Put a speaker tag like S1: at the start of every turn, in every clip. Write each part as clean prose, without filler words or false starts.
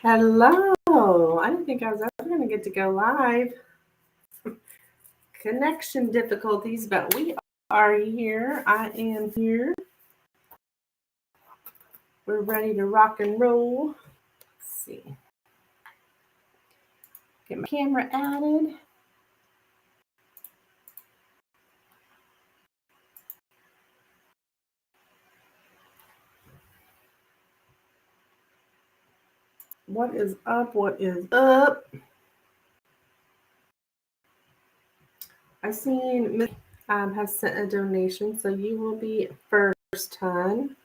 S1: Hello. I didn't think I was ever going to get to go live. Connection difficulties, but we are here. I am here. We're ready to rock and roll. Let's see. Get my camera added. What is up? What is up? I seen Miss has sent a donation, so you will be first time.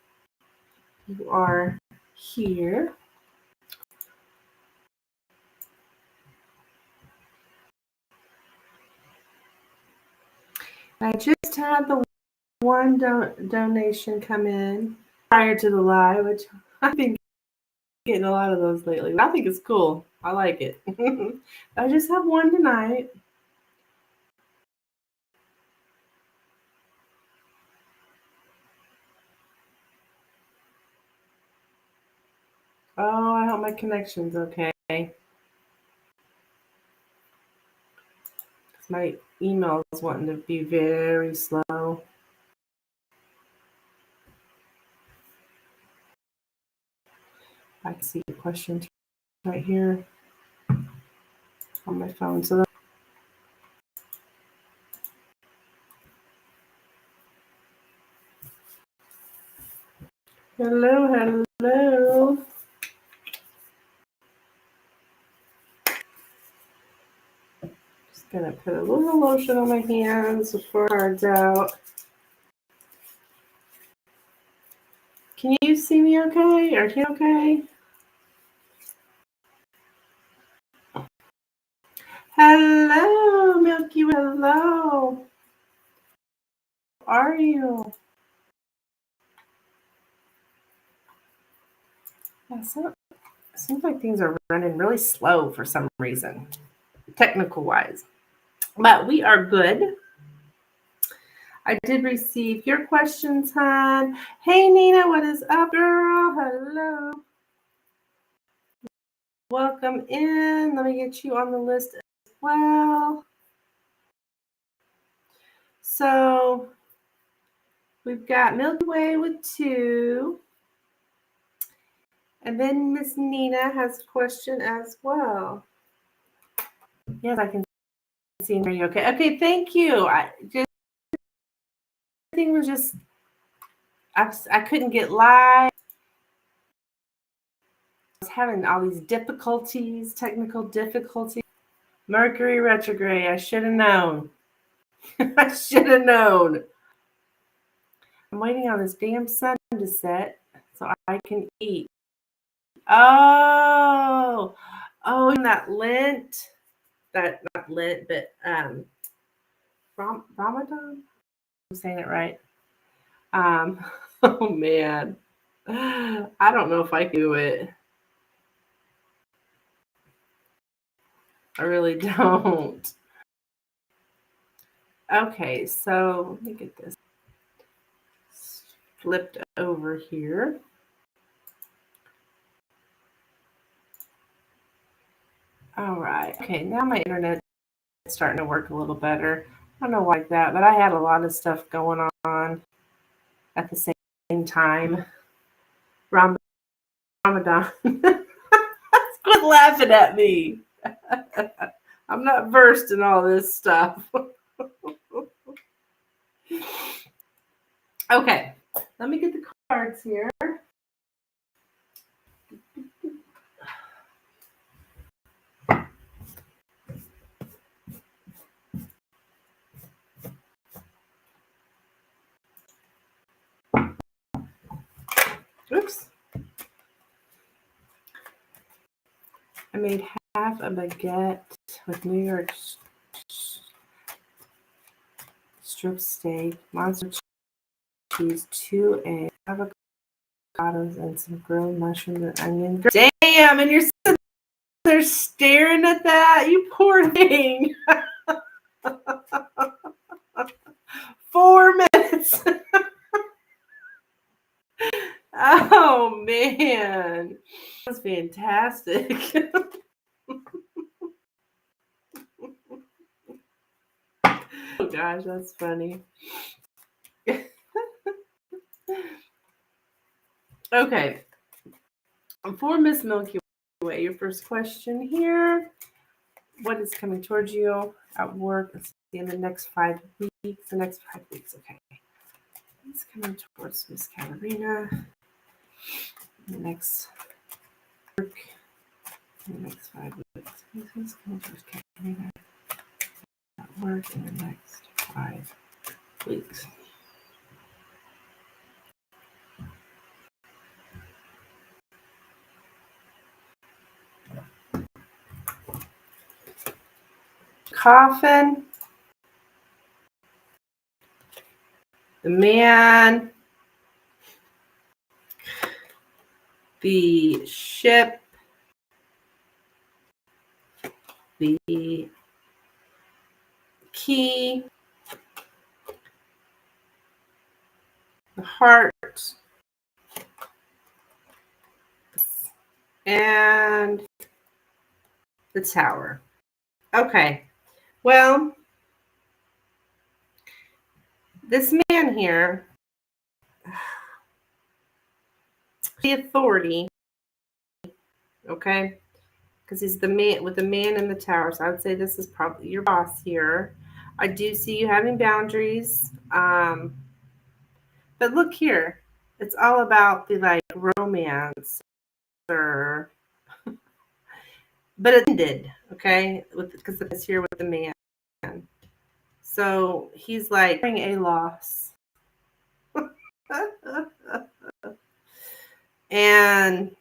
S1: You are here. I just had the one donation come in prior to the live, which I think getting a lot of those lately. I think it's cool. I like it. I just have one tonight. Oh, I hope my connection's okay. My email is wanting to be very slow. I can see the questions right here on my phone. So hello. Just gonna put a little lotion on my hands before cards out. Can you see me okay? Are you okay? Hello, Milky. Hello. How are you? Yeah, so it seems like things are running really slow for some reason, technical wise. But we are good. I did receive your questions, hon. Hey, Nina, what is up, girl? Hello. Welcome in. Let me get you on the list as well. So we've got Milky Way with 2. And then Miss Nina has a question as well. Yes, I can see and hear you. Okay, thank you. Everything was just, I couldn't get live. I was having all these difficulties, technical difficulties. Mercury retrograde. I should have known. I should have known. I'm waiting on this damn sun to set so I can eat. Oh, and that Lent. That not Lent, but Ramadan. I'm saying it right. Oh man, I don't know if I can do it. I really don't. Okay, so let me get this flipped over here. All right. Okay, now my internet is starting to work a little better. I don't know why that, but I had a lot of stuff going on at the same time. Ramadan. Quit laughing at me. I'm not versed in all this stuff. Okay, let me get the cards here. Oops. I made half a baguette with New York strip steak, monster cheese, 2 eggs, avocados, and some grilled mushrooms and onion. Damn, and you're sitting there staring at that? You poor thing. 4 minutes. Oh, man. was fantastic. Oh gosh, that's funny. Okay. For Miss Milky Way, your first question here. What is coming towards you at work in the next 5 weeks? The next 5 weeks, okay. What's coming towards Miss Katarina? The next work in the next 5 weeks. What's coming towards Katarina at work in the next 5 weeks? Coffin, the man, the ship, the key, the heart, and the tower. Okay, well, this man here, the authority, okay, because he's the man with the man in the tower. So I would say this is probably your boss here. I do see you having boundaries. But look here, it's all about the like romance or but it ended, okay, because it's here with the man. So he's like a loss. And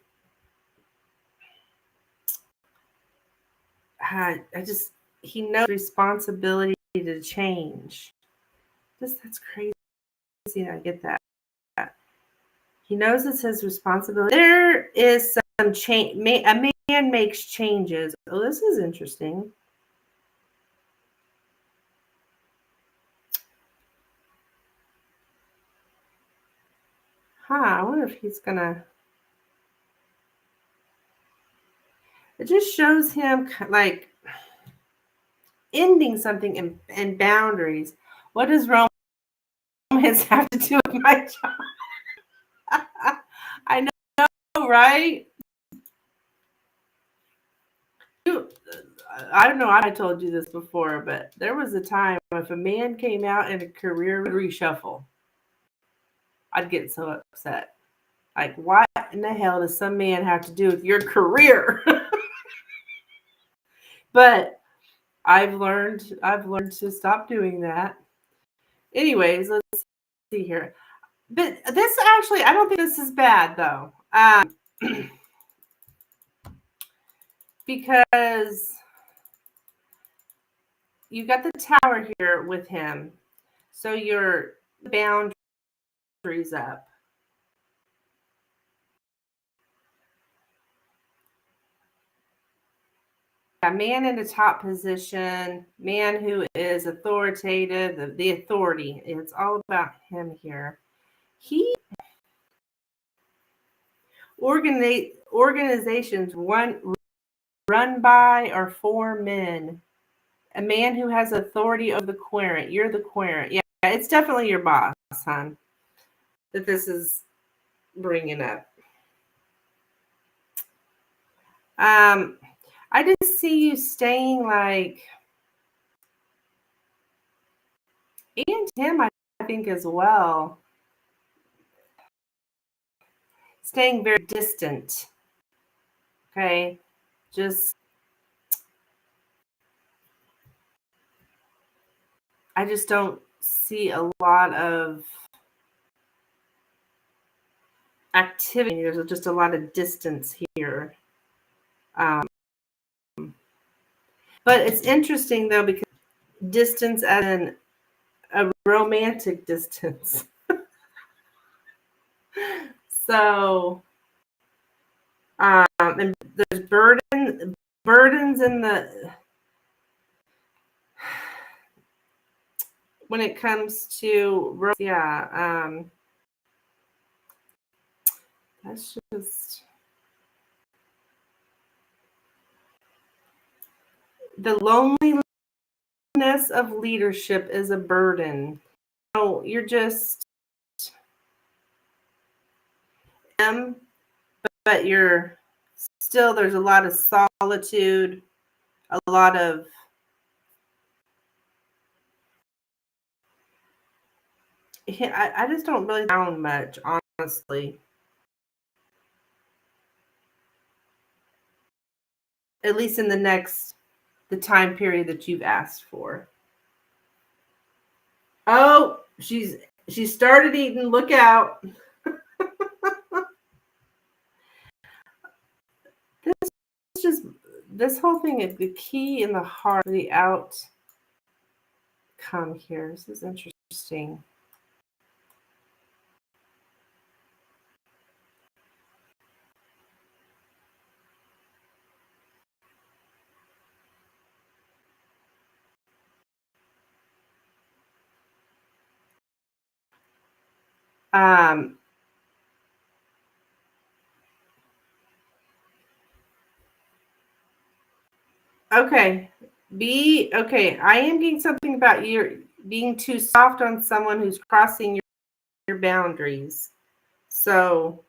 S1: I just, he knows responsibility to change. That's crazy. I get that. He knows it's his responsibility. There is some change. A man makes changes. Oh, this is interesting. I wonder if he's gonna. It just shows him like ending something in boundaries. What does romance have to do with my job? I know, right? I don't know. I told you this before, but there was a time if a man came out in a career reshuffle, I'd get so upset. Like, what in the hell does some man have to do with your career? But I've learned to stop doing that. Anyways, let's see here. But this actually, I don't think this is bad though. Because you got the tower here with him. So your boundaries up. A man in the top position, man who is authoritative, the authority. It's all about him here. He organizations run by or for men. A man who has authority over the querent. You're the querent. Yeah, it's definitely your boss, hon, that this is bringing up. I just see you staying like, and him, I think as well, staying very distant. Okay, I just don't see a lot of activity. There's just a lot of distance here. But it's interesting though, because distance as in a romantic distance. So, and there's burdens in the, when it comes to, yeah, that's just, the loneliness of leadership is a burden. No, you're just them, but you're still, there's a lot of solitude, a lot of I just don't really sound much, honestly. At least in the time period that you've asked for. Oh, she started eating. Look out. This whole thing is the key in the heart, the outcome here. This is interesting. Okay. Okay. I am getting something about you being too soft on someone who's crossing your boundaries. So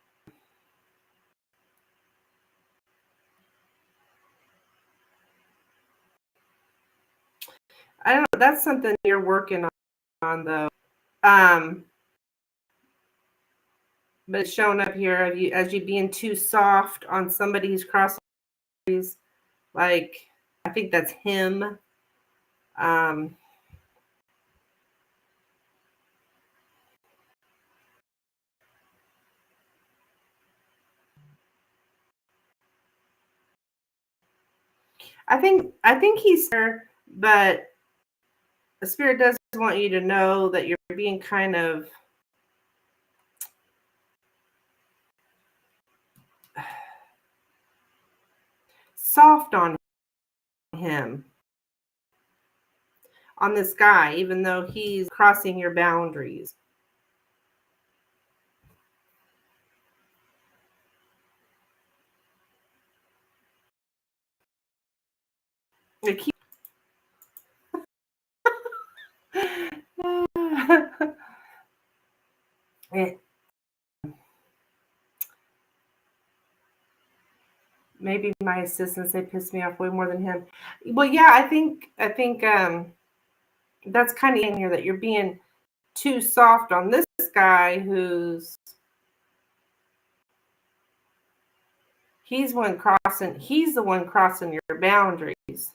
S1: I don't know. That's something you're working on though. But it's showing up here as you being too soft on somebody who's crossing boundaries. Like, I think that's him. I think he's there, but the spirit does want you to know that you're being kind of soft on him, on this guy, even though he's crossing your boundaries. Like maybe my assistants, they piss me off way more than him. Well, yeah, I think that's kind of in here that you're being too soft on this guy he's the one crossing your boundaries.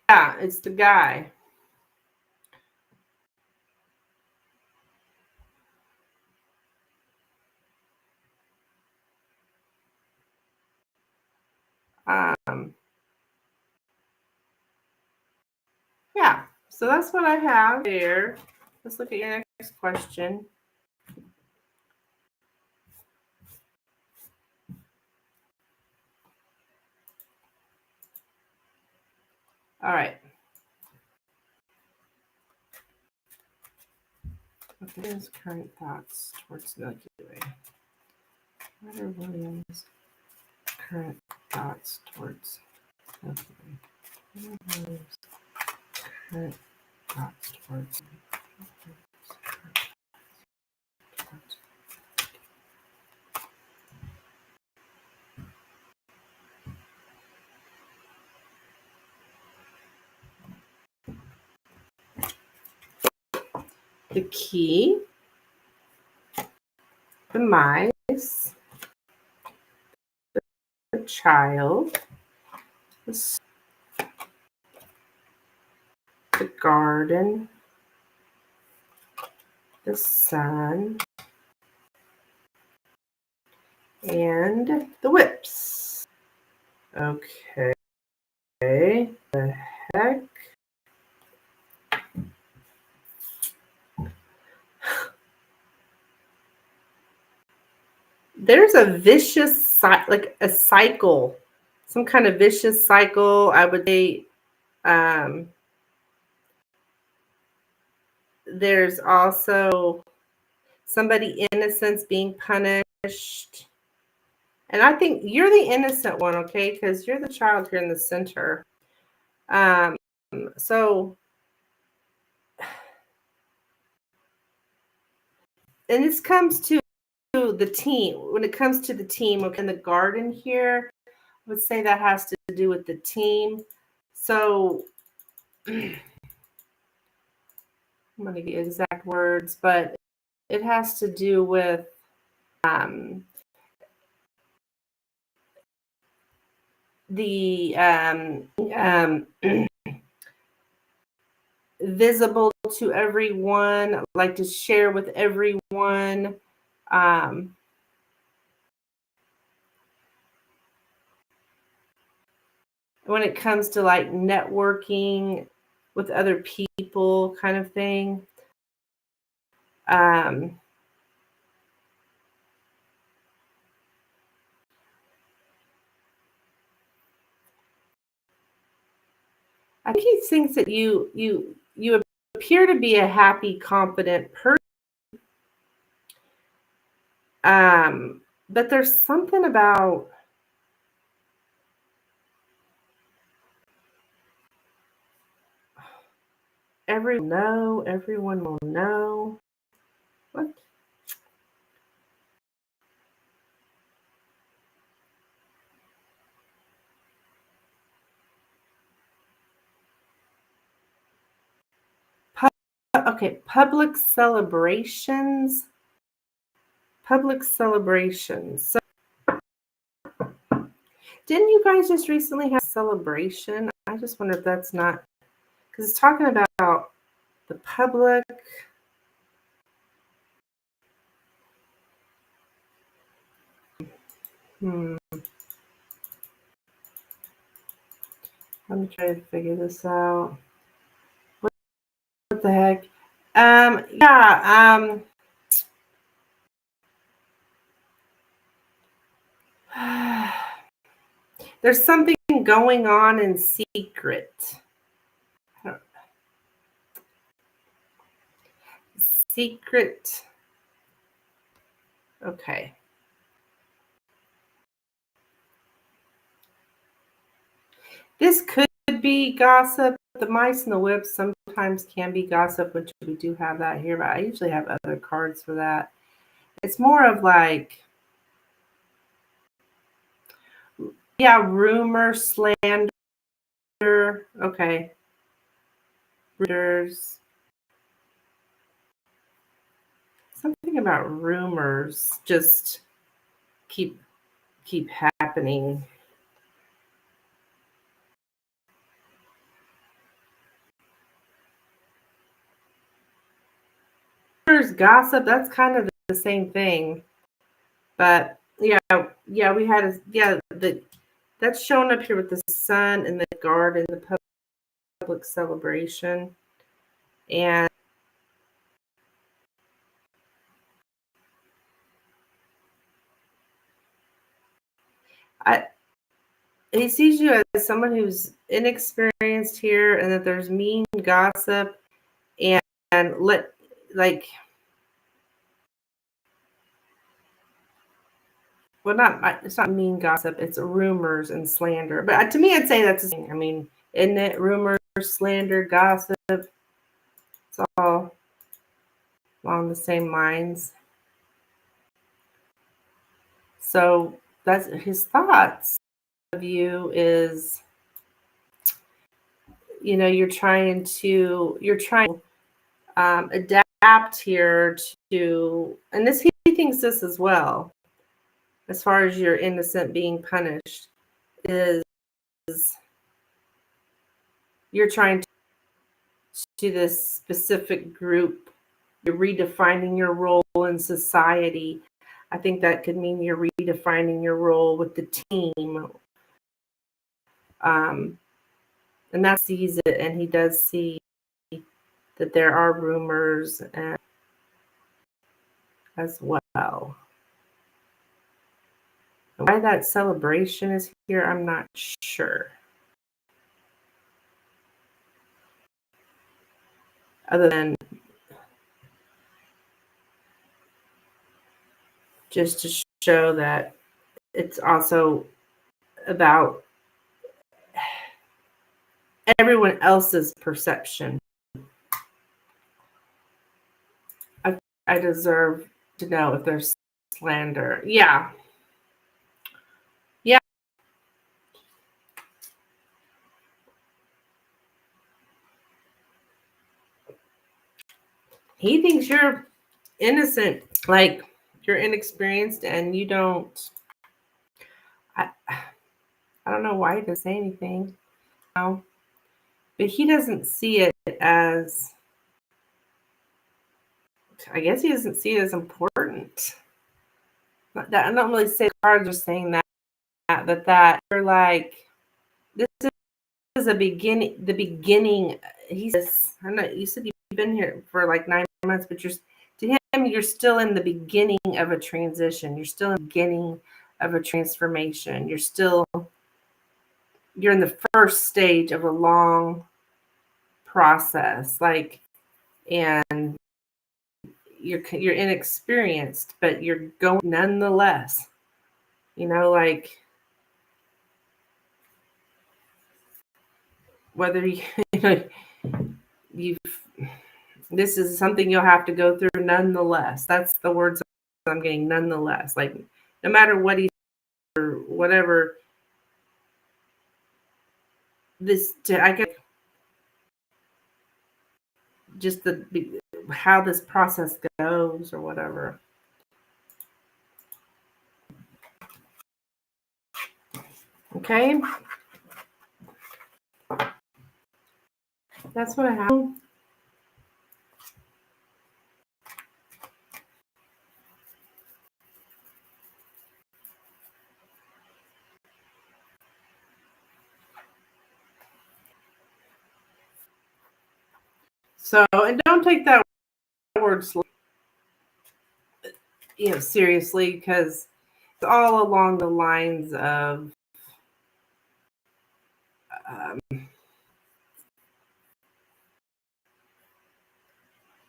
S1: Yeah, it's the guy. Yeah, so that's what I have there. Let's look at your next question. All right. What are his current thoughts towards Milky Way? What are William's current thoughts towards Milky Way? What are William's current thoughts towards the key, the mice, the child, the garden, the sun, and the whips. Okay. The heck? There's a vicious like a cycle, some kind of vicious cycle. I would say there's also somebody innocent's being punished. And I think you're the innocent one, okay? Because you're the child here in the center. So, and this comes to the team. When it comes to the team, okay, in the garden here, I would say that has to do with the team. So, I'm going to get exact words, but it has to do with the visible to everyone, like to share with everyone. When it comes to like networking with other people, kind of thing. I think he thinks that you appear to be a happy, confident person. But there's something about everyone will know. What? Okay, public celebrations. So, didn't you guys just recently have a celebration? I just wonder if that's not, because it's talking about the public. Let me try to figure this out. What the heck? Yeah. There's something going on in secret. Secret. Okay. This could be gossip. The mice and the whips sometimes can be gossip, which we do have that here, but I usually have other cards for that. It's more of like, yeah, rumor, slander. Okay. Rumors. Something about rumors just keep happening. Rumors, gossip, that's kind of the same thing. But yeah, we had that's shown up here with the sun and the garden, the public celebration. And he sees you as someone who's inexperienced here, and that there's mean gossip and it's not mean gossip, it's rumors and slander. But to me, I'd say that's the same. I mean, isn't it? Rumors, slander, gossip, it's all along the same lines. So that's his thoughts of you is, you're trying to adapt here to, and this he thinks this as well, as far as your innocent being punished, is you're trying to this specific group. You're redefining your role in society. I think that could mean you're redefining your role with the team. And that sees it, and he does see that there are rumors as well. Why that celebration is here, I'm not sure. Other than just to show that it's also about everyone else's perception. I deserve to know if there's slander. Yeah. Yeah. He thinks you're innocent, like you're inexperienced and you don't. I don't know why he doesn't say anything. No. But he doesn't see it as, I guess he doesn't see it as important. I don't really say cards are saying that you're like, this is the beginning. He says, I know you said you've been here for like 9 months, but to him, you're still in the beginning of a transition. You're still in the beginning of a transformation. You're in the first stage of a long process, like, and you're inexperienced, but you're going nonetheless. Like, whether you've this is something you'll have to go through nonetheless. That's the words I'm getting, nonetheless. Like, no matter what or whatever, I get just how this process goes or whatever. Okay. That's what I have. So, and don't take that word seriously, because it's all along the lines of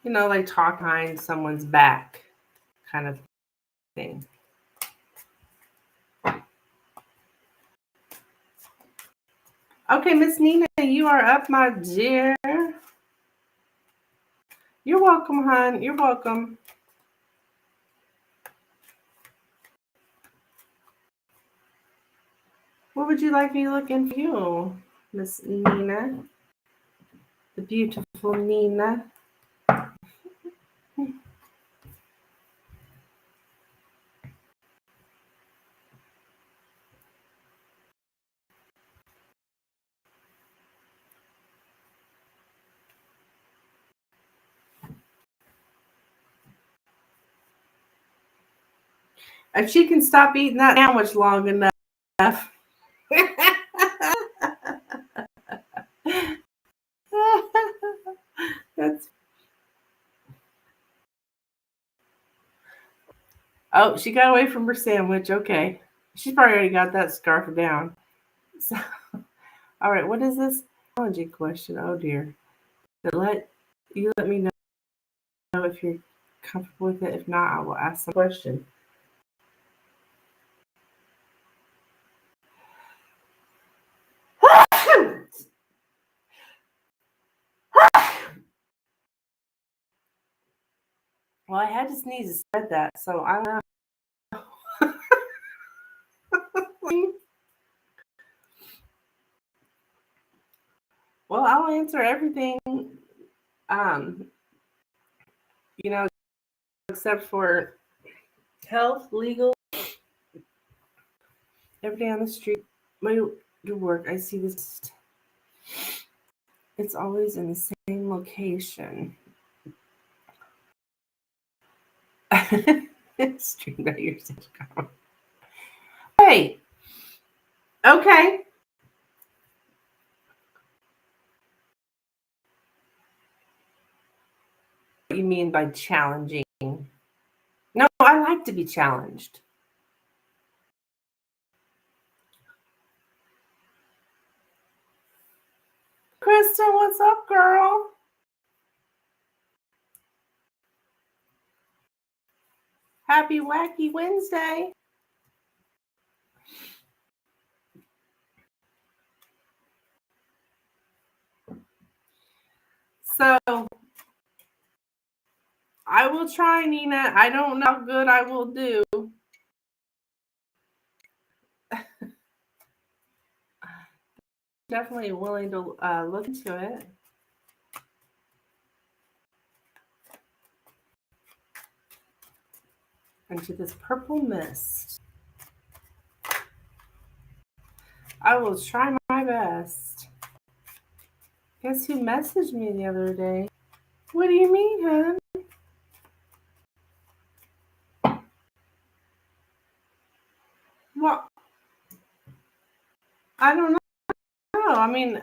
S1: like talk behind someone's back kind of thing. Okay, Miss Nina, you are up, my dear. You're welcome, hon. You're welcome. What would you like me to look in for you, Miss Nina? The beautiful Nina. If she can stop eating that sandwich long enough. Oh, she got away from her sandwich. Okay. She's probably already got that scarf down. So, all right, what is this challenging question? Oh dear. Let me know if you're comfortable with it. If not, I will ask some question. Well, I had to sneeze to spread that, so I don't know. Well, I'll answer everything, except for health, legal, every day on the street, your work. I see this. It's always in the same location. Stream by yourself. Hey. Okay. What you mean by challenging? No, I like to be challenged. Kristen, what's up, girl? Happy Wacky Wednesday. So I will try, Nina. I don't know how good I will do. Definitely willing to look into it. Into this purple mist. I will try my best. Guess who messaged me the other day? What do you mean, hon? Well, I don't know. I mean,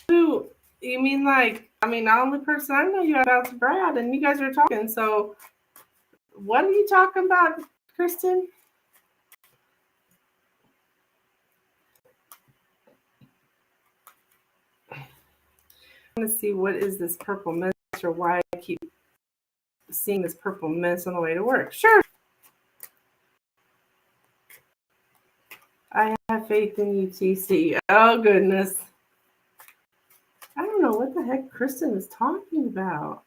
S1: who, you mean like, the only person I know you about is Brad, and you guys are talking, so what are you talking about, Kristen? I want to see what is this purple mist, or why I keep seeing this purple mist on the way to work. Sure. I have faith in you, TC. Oh, goodness. I don't know what the heck Kristen is talking about.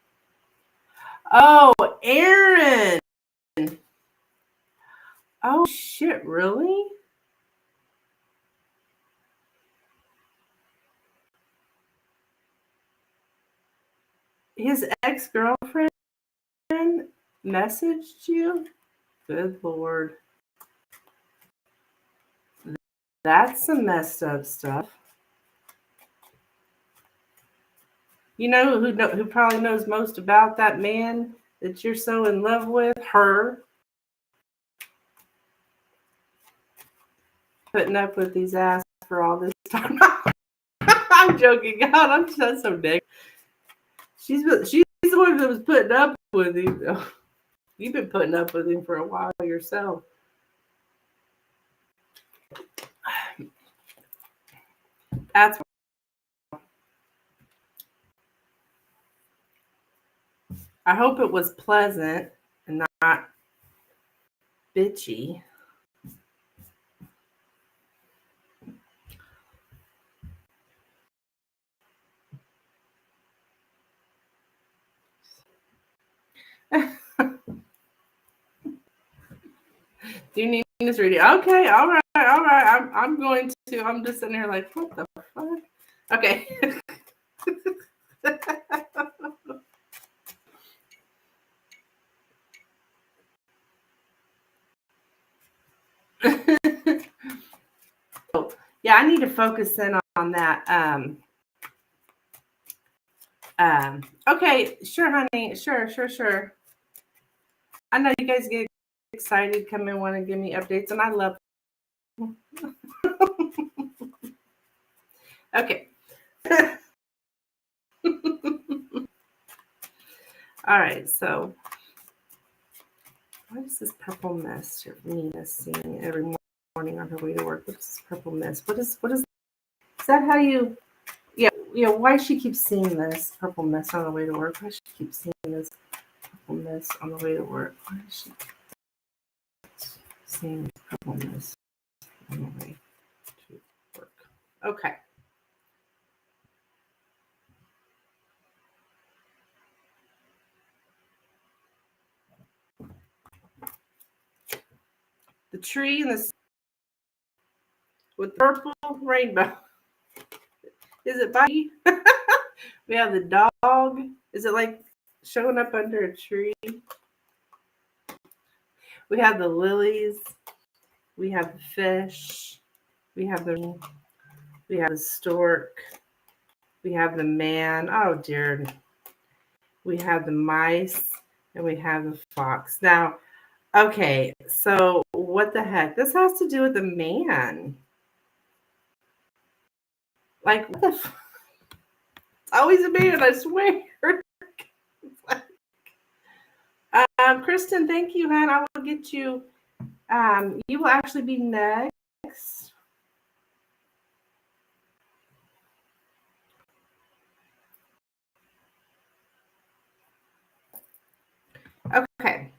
S1: Oh, Aaron. Oh, shit, really? His ex-girlfriend messaged you? Good Lord. That's some messed up stuff. You know who probably knows most about that man that you're so in love with? Her. Putting up with these ass for all this time. I'm joking. God, I'm just so negative. She's the one that was putting up with him. You've been putting up with him for a while yourself. That's why. I hope it was pleasant and not bitchy. Do you need this reading? Okay, all right. I'm going to. I'm just sitting here like, what the fuck? Okay. Yeah, I need to focus in on that. Okay, sure, honey. Sure. I know you guys get excited, come in, want to give me updates, and I love them. Okay. All right, so what is this purple mist Nina's seeing every morning on her way to work? What is this purple mist? What is that how you why she keeps seeing this purple mist on the way to work? Why she keeps seeing this purple mist on the way to work? Why is she seeing this purple mist on the way to work? Okay. The tree and the with purple rainbow. Is it by? We have the dog. Is it like showing up under a tree? We have the lilies. We have the fish. We have the stork. We have the man. Oh dear. We have the mice and we have the fox. Now, okay, so what the heck? This has to do with the man. Like, what the It's always a man, I swear. Kristen, thank you, hon. I will get you. You will actually be next. Okay.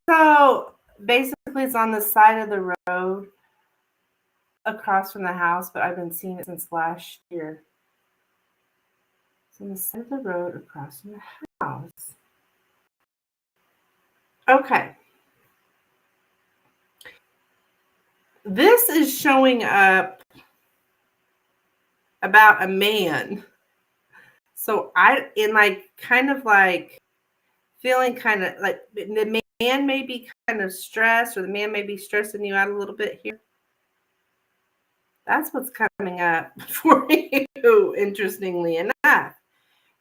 S1: So basically, it's on the side of the road across from the house, but I've been seeing it since last year. It's on the side of the road across from the house. Okay. This is showing up about a man. So kind of like feeling kind of like the man may be kind of stressed, or the man may be stressing you out a little bit here. That's what's coming up for you, interestingly enough.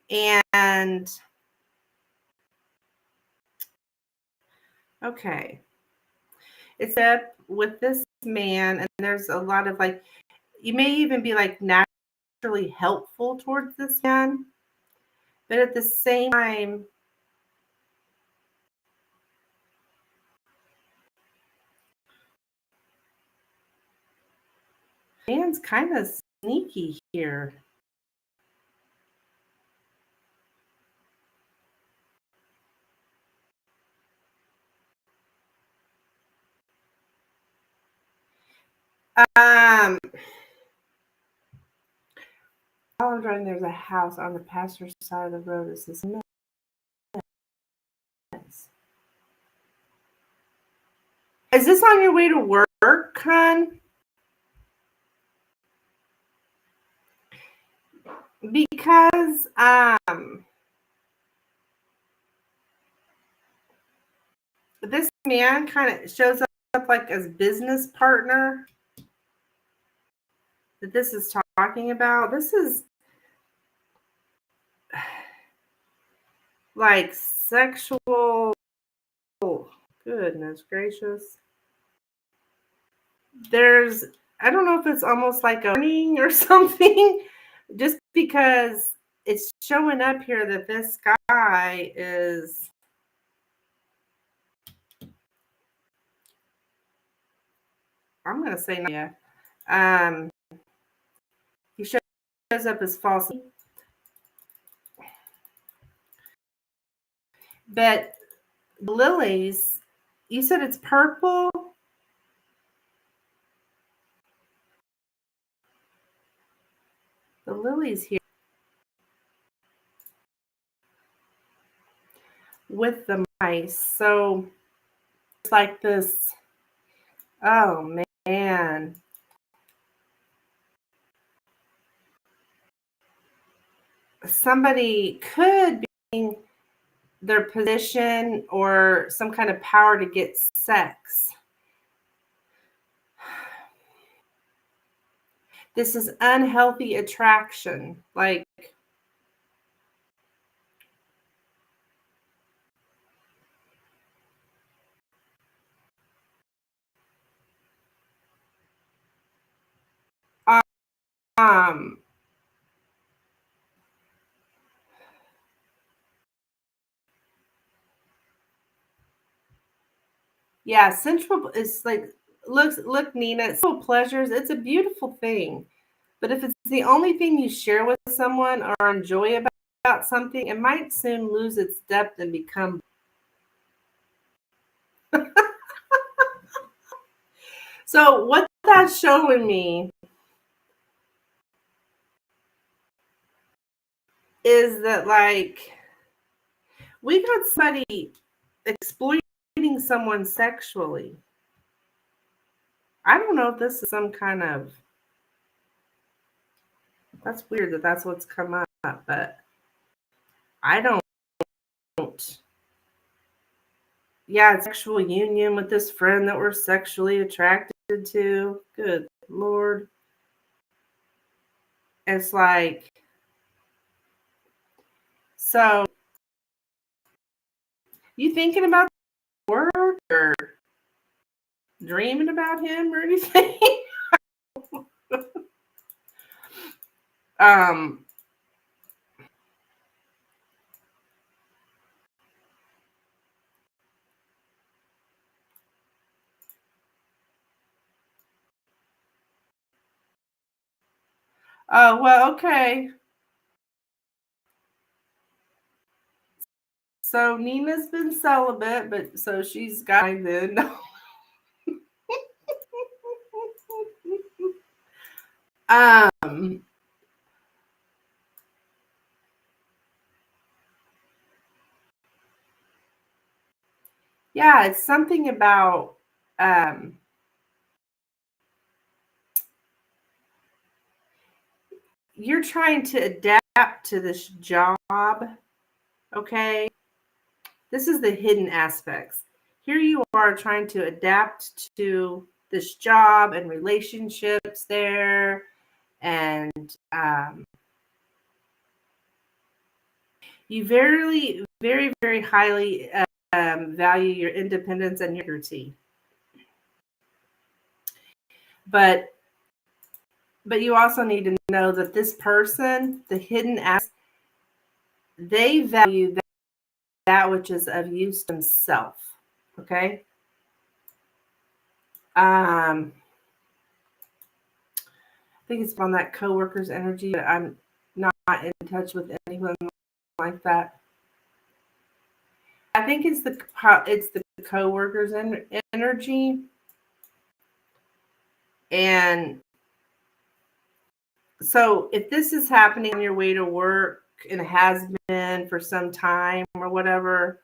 S1: And okay, it's up with this man, and there's a lot of like, you may even be like naturally helpful towards this man, but at the same time, man's kind of sneaky here. While I'm driving, there's a house on the passenger side of the road. It says mess. Is this on your way to work, hon? Because this man kind of shows up like as business partner that this is talking about. This is like sexual. Goodness gracious. I don't know if it's almost like a warning or something, just because it's showing up here that this guy is, I'm going to say, yeah. He shows up as false. But the lilies, you said it's purple? The lilies here with the mice. So it's like this. Oh, man. Somebody could be their position or some kind of power to get sex. This is unhealthy attraction. Like, um, yeah, sensual is like, look, Nina, sensual pleasures, it's a beautiful thing. But if it's the only thing you share with someone or enjoy about something, it might soon lose its depth and become. So what that's showing me is that, like, we got somebody exploiting someone sexually. I don't know if this is some kind of, that's weird that that's what's come up, but I don't. Yeah, it's sexual union with this friend that we're sexually attracted to. Good Lord. It's like, so you thinking about work or dreaming about him or anything? um oh, well, okay. So Nina's been celibate, but so she's got then. um yeah, it's something about you're trying to adapt to this job, okay? This is the hidden aspects. Here you are trying to adapt to this job and relationships there, and you very highly value your independence and your liberty. But you also need to know that this person, the hidden aspects, they value that which is of use to themselves. Okay. I think it's on that coworker's energy, but I'm not in touch with anyone like that. I think it's the coworker's energy, and so if this is happening on your way to work and it has been for some time or whatever,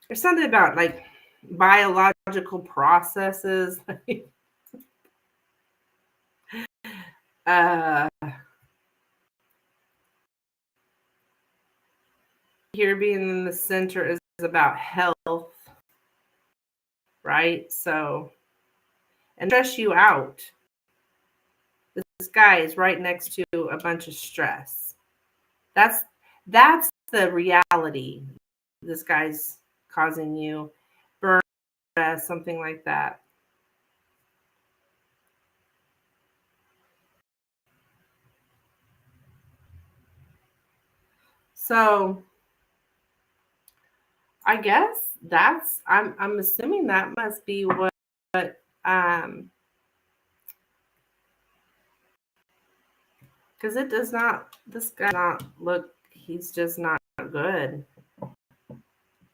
S1: there's something about like biological processes. Here being in the center is about health, right? So, and stress you out. This guy is right next to a bunch of stress. That's the reality. This guy's causing you burn, stress, something like that. So I guess that's I'm assuming that must be what because it does not, this guy does not look, he's just not good.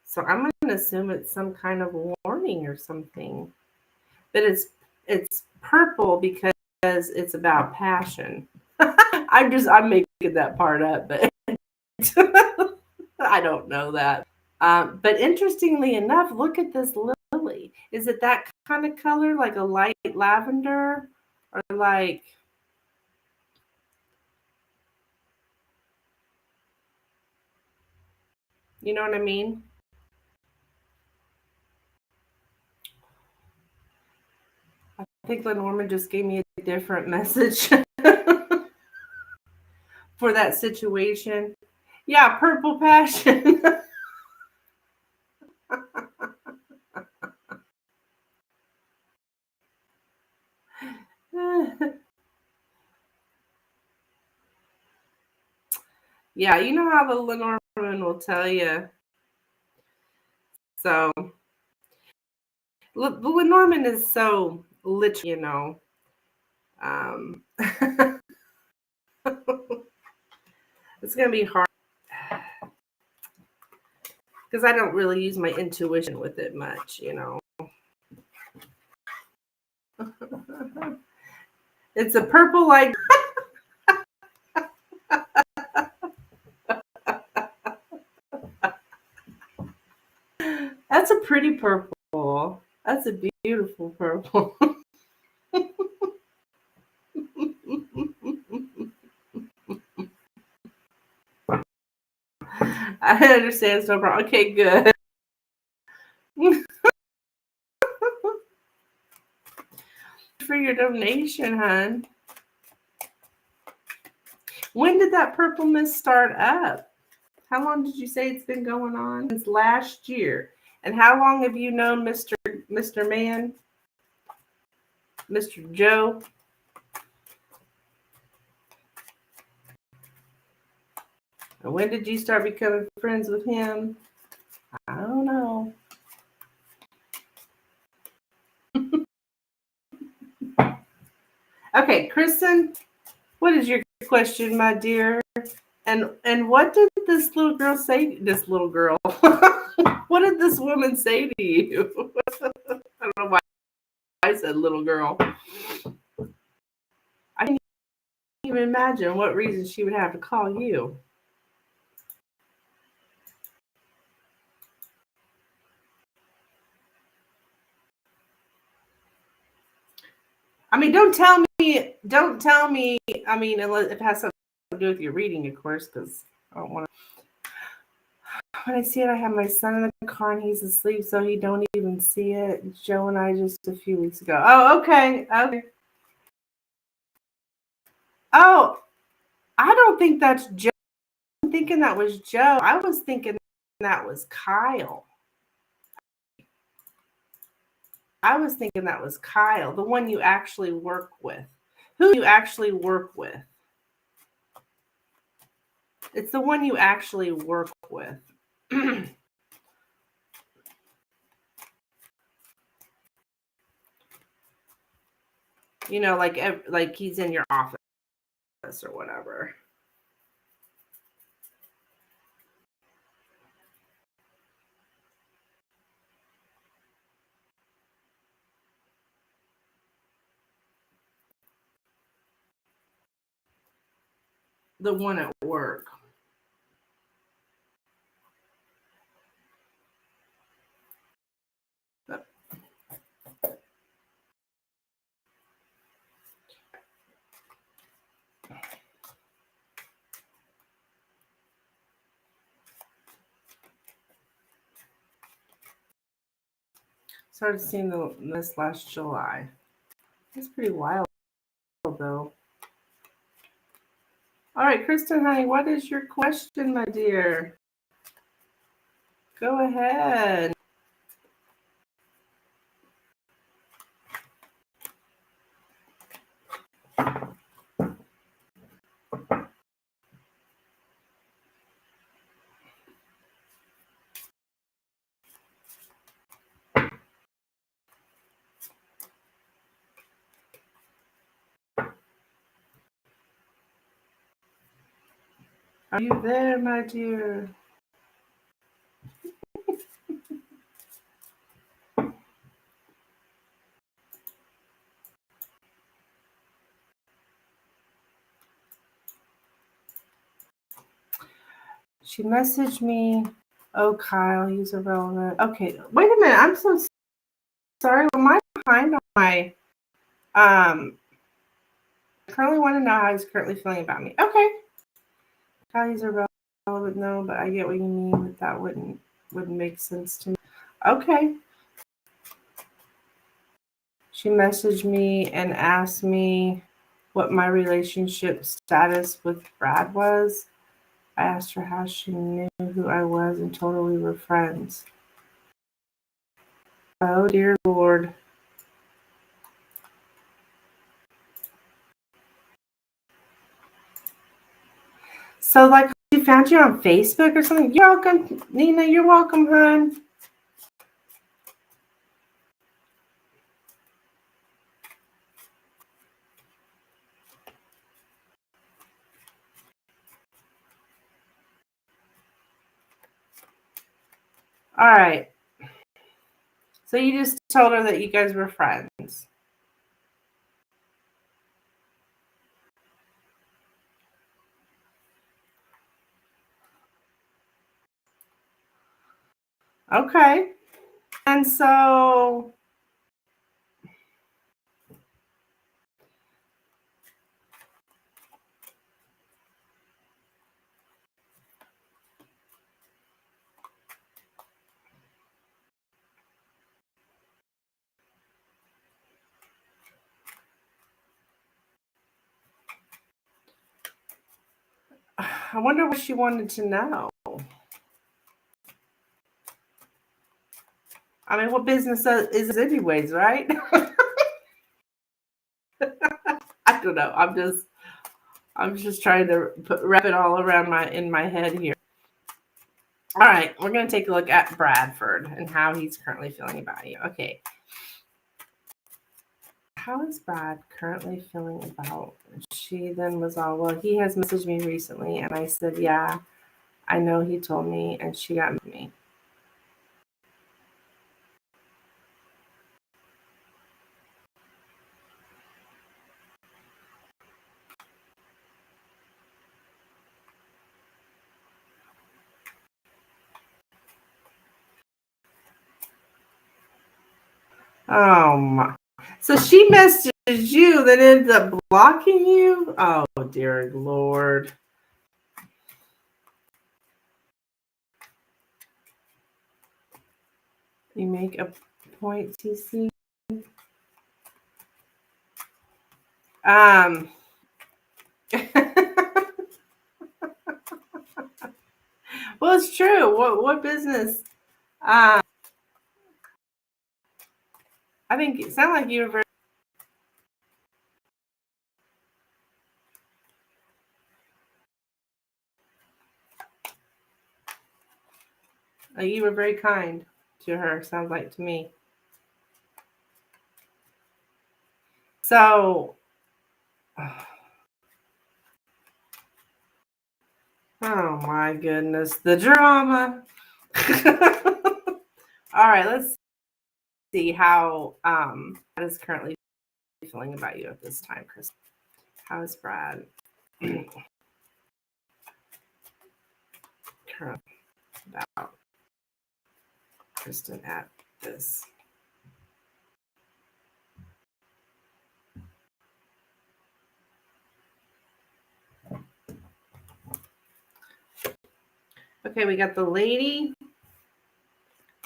S1: So I'm going to assume it's some kind of warning or something. But it's purple because it's about passion. I'm making that part up, but I don't know that. But interestingly enough, look at this lily. Is it that kind of color, like a light lavender, or like, you know what I mean? I think Lenormand just gave me a different message for that situation. Yeah, purple passion. Yeah, you know how the Lenormand will tell you. So, the Lenormand is so literal, you know. It's going to be hard because I don't really use my intuition with it much, you know. It's a purple like. That's a pretty purple. That's a beautiful purple. I understand, so problem. Okay, good. For your donation, hon. When did that purple mist start up? How long did you say it's been going on? Since last year. And how long have you known Mr. Man? Mr. Joe? And when did you start becoming friends with him? I don't know. Okay, Kristen, what is your question, my dear? And what did this little girl say? This little girl. What did this woman say to you? I don't know why I said little girl. I can't even imagine what reason she would have to call you. I mean, don't tell me. I mean, unless it has something to do with your reading, of course, because I don't want to. When I see it, I have my son in the car and he's asleep, so he don't even see it. Joe and I just a few weeks ago. Oh, okay. Okay. Oh, I don't think that's Joe. I'm thinking that was Joe. I was thinking that was Kyle. I was thinking that was Kyle, the one you actually work with. Who you actually work with? It's the one you actually work with. You know, like he's in your office or whatever. The one at work. Started seeing this last July. It's pretty wild, though. All right, Kristen, honey, what is your question, my dear? Go ahead. Are you there, my dear? She messaged me. Oh, Kyle, he's irrelevant. Okay, wait a minute. I'm so sorry. Am I behind on my currently want to know how he's currently feeling about me. Okay. Kyle, he's irrelevant, no, but I get what you mean. That wouldn't make sense to me. Okay. She messaged me and asked me what my relationship status with Brad was. I asked her how she knew who I was and told her we were friends. Oh, dear Lord. So, like, she found you on Facebook or something? You're welcome, Nina. You're welcome, hon. All right. So you just told her that you guys were friends. Okay. And so I wonder what she wanted to know. I mean, what business is it anyways, right? I don't know. I'm just trying to wrap it all around in my head here. All right, we're going to take a look at Bradford and how he's currently feeling about you. Okay. How is Brad currently feeling about? She then was all, well, he has messaged me recently, and I said, yeah, I know he told me, and she got me. Oh my. So she messaged you, that ends up blocking you? Oh, dear Lord. You make a point, TC. Well, it's true. What business? I think it sounded like you were very kind to her. Sounds like to me. So, oh my goodness, the drama. All right, let's see how Brad is currently feeling about you at this time, Chris. How is Brad currently about Kristen at this? Okay, we got the lady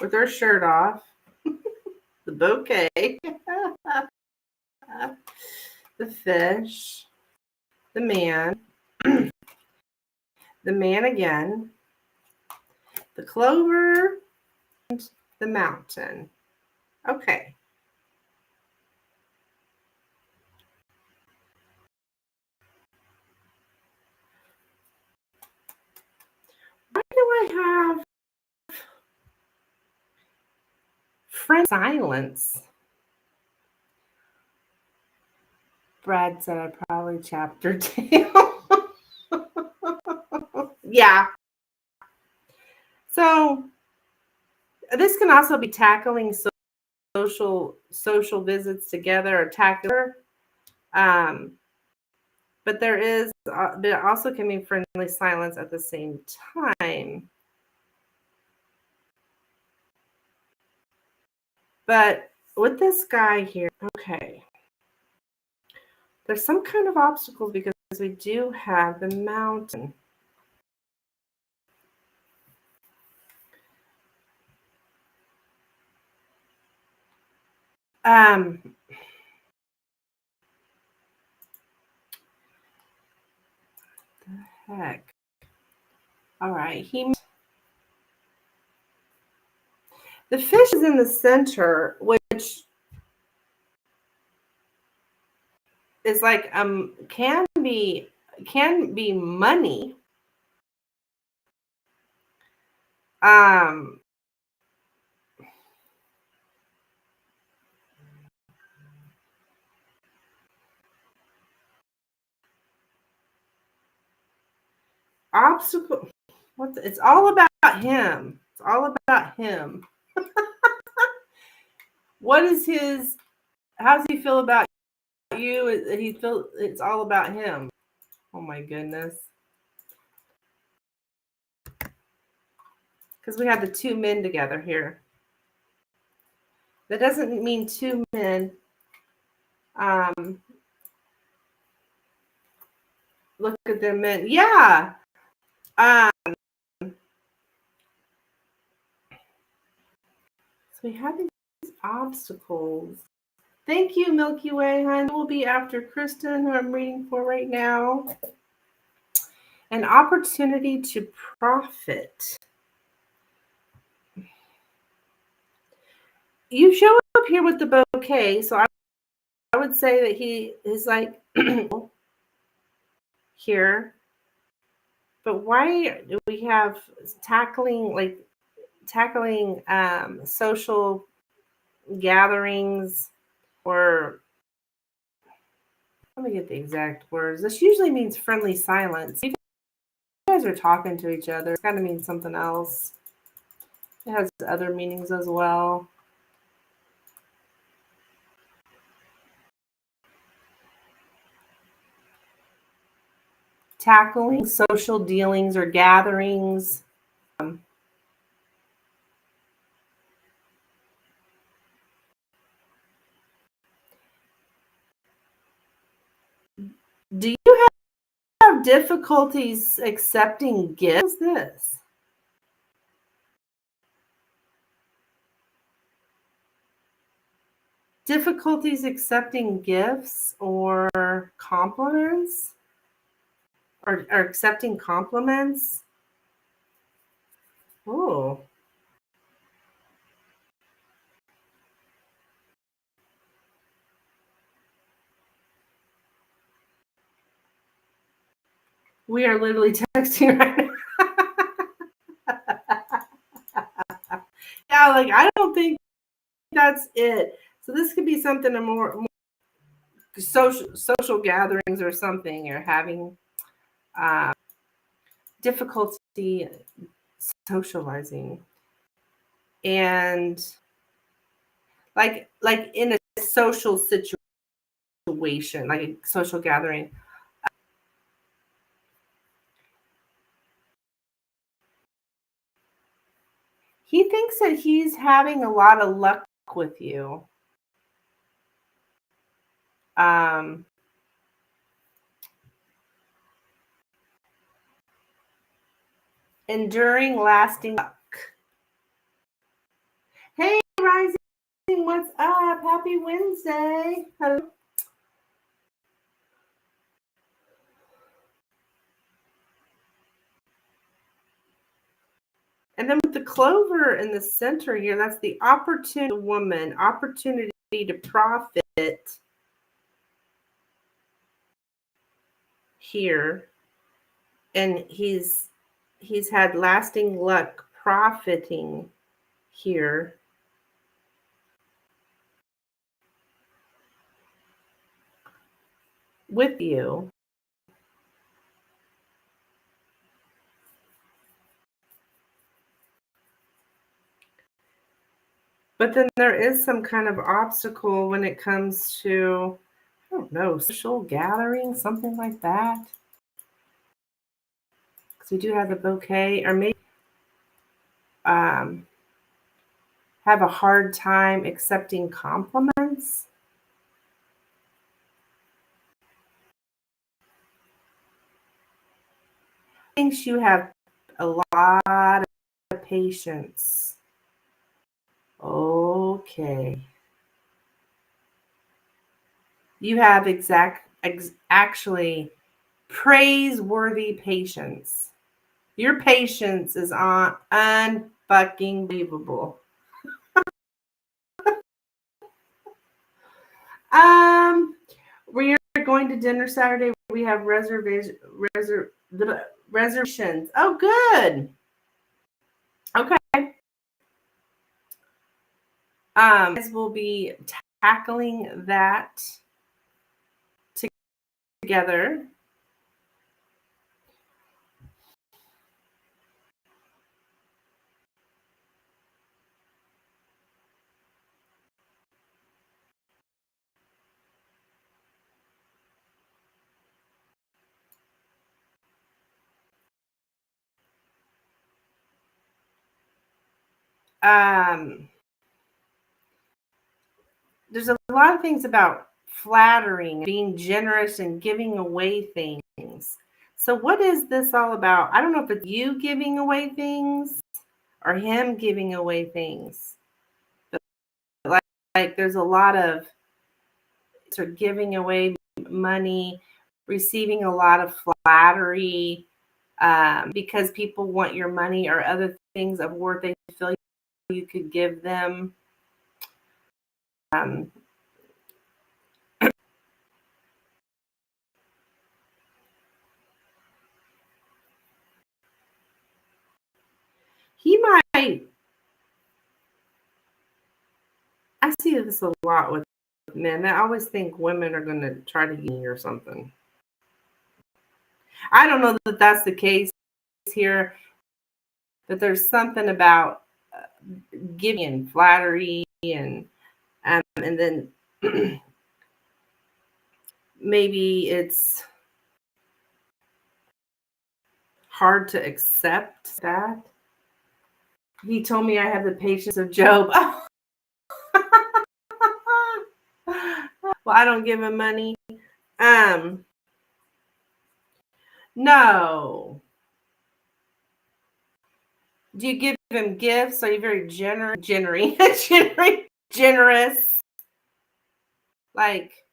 S1: with her shirt off, the bouquet, the fish, the man, the man again, the clover, and the mountain. Okay. Why do I have friend silence? Brad said I probably chapter tail. Yeah. So this can also be tackling social visits together or tackler. But there also can be friendly silence at the same time. But with this guy here, okay, there's some kind of obstacle because we do have the mountain. The heck. All right, the fish is in the center, which is like can be money. Obstacle. It's all about him. It's all about him. What is his? How does he feel about you? It's all about him. Oh my goodness. Because we have the two men together here. That doesn't mean two men. Look at them men. Yeah. So we have these obstacles. Thank you, Milky Way, hon. We'll be after Kristen, who I'm reading for right now. An opportunity to profit. You show up here with the bouquet, so I would say that he is like here. But why do we have tackling social gatherings or Let me get the exact words. This usually means friendly silence. You guys are talking to each other. It's kind of means something else. It has other meanings as well. Tackling social dealings or gatherings. Do you have difficulties accepting gifts? What's this? Difficulties accepting gifts or compliments? Or accepting compliments? Oh. We are literally texting right now. Yeah, like I don't think that's it. So this could be something more social gatherings or something. You're having difficulty socializing, and like in a social situation, like a social gathering. He thinks that he's having a lot of luck with you. Um, enduring lasting luck. Hey, Rising, what's up? Happy Wednesday. Hello. And then with the clover in the center here, that's the opportunity woman, opportunity to profit here. And he's had lasting luck profiting here. With you. But then there is some kind of obstacle when it comes to, I don't know, social gathering, something like that. Because we do have the bouquet, or maybe have a hard time accepting compliments. Thinks you have a lot of patience. Okay. You have actually praiseworthy patience. Your patience is on unfucking believable. We are going to dinner Saturday. We have reservations. Oh, good. Okay. Guys will be tackling that together. There's a lot of things about flattering, being generous, and giving away things. So, what is this all about? I don't know if it's you giving away things or him giving away things. But like there's a lot of sort of giving away money, receiving a lot of flattery because people want your money or other things of worth they feel you could give them. He might. I see this a lot with men. I always think women are going to try to use me or something. I don't know that that's the case here, but there's something about giving and flattery and then maybe it's hard to accept that. He told me I have the patience of Job. Well, I don't give him money. No. Do you give him gifts? Are you very generous? Like,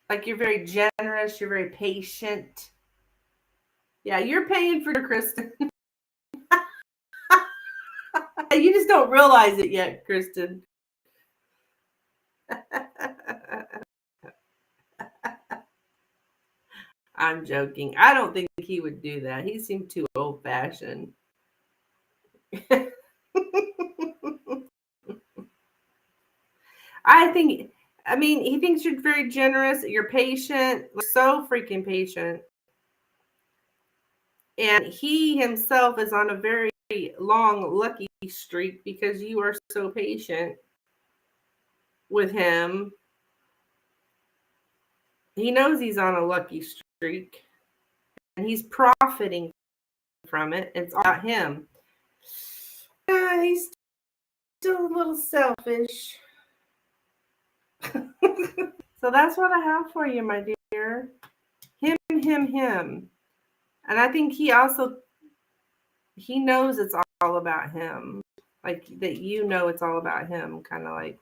S1: like you're very generous. You're very patient. Yeah, you're paying for Kristen. You just don't realize it yet, Kristen. I'm joking. I don't think he would do that. He seemed too old-fashioned. I mean, he thinks you're very generous. You're patient, so freaking patient. And he himself is on a very long, lucky streak because you are so patient with him. He knows he's on a lucky streak and he's profiting from it. It's all about him. He's still a little selfish. So that's what I have for you, my dear. Him. And I think he knows it's all about him. Like that, it's all about him, kind of like,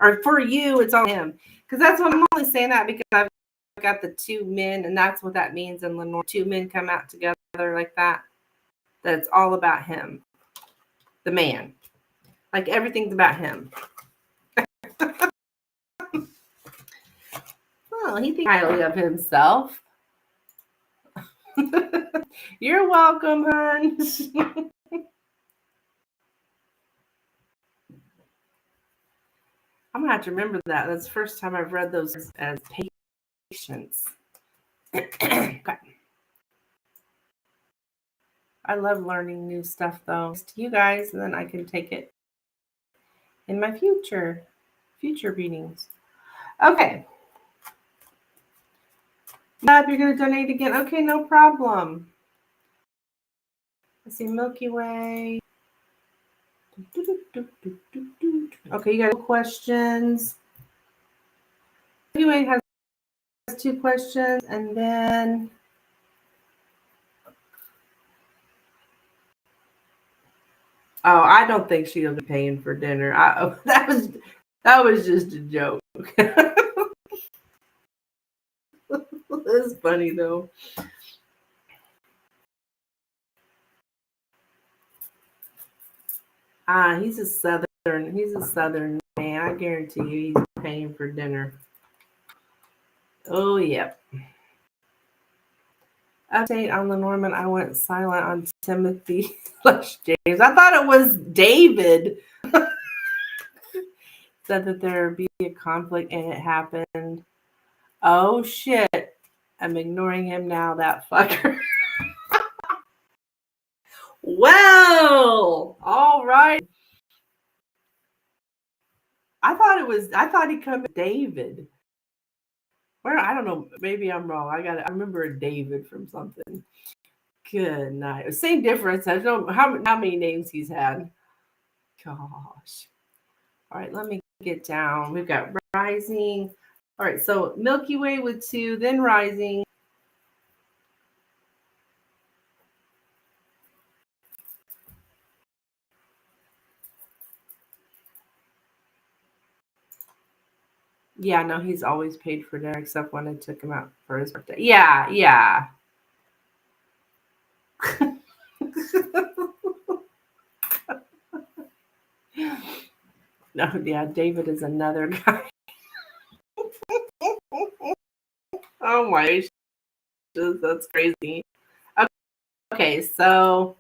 S1: or for you, it's all him. Because that's what I'm only saying that because I've got the two men, and that's what that means in Lenormand. Two men come out together like that. That it's all about him, the man. Like everything's about him. Well, he thinks highly of himself. You're welcome, hon. I'm gonna have to remember that. That's the first time I've read those as patience. Okay. I love learning new stuff, though. To you guys, and then I can take it in my future readings. Okay. Now, if you're going to donate again, okay, no problem. Let's see, Milky Way. Okay, you got questions. Milky Way has 2 questions, and then I don't think she'll be paying for dinner. That was just a joke. That's funny though. He's a southern man. I guarantee you he's paying for dinner. Oh, yep. Update on Lenormand. I went silent on Timothy /James. I thought it was David. Said that there would be a conflict and it happened. Oh, shit. I'm ignoring him now, that fucker. Well, all right. I thought he come David. Where I don't know, maybe I'm wrong. I remember a David from something. Good night. Same difference. I don't know how many names he's had. Gosh. All right, let me get down. We've got rising. All right, so Milky Way with 2, then rising. Yeah, no, he's always paid for dinner except when I took him out for his birthday. Yeah. No, yeah, David is another guy. Oh my gosh, that's crazy. Okay, so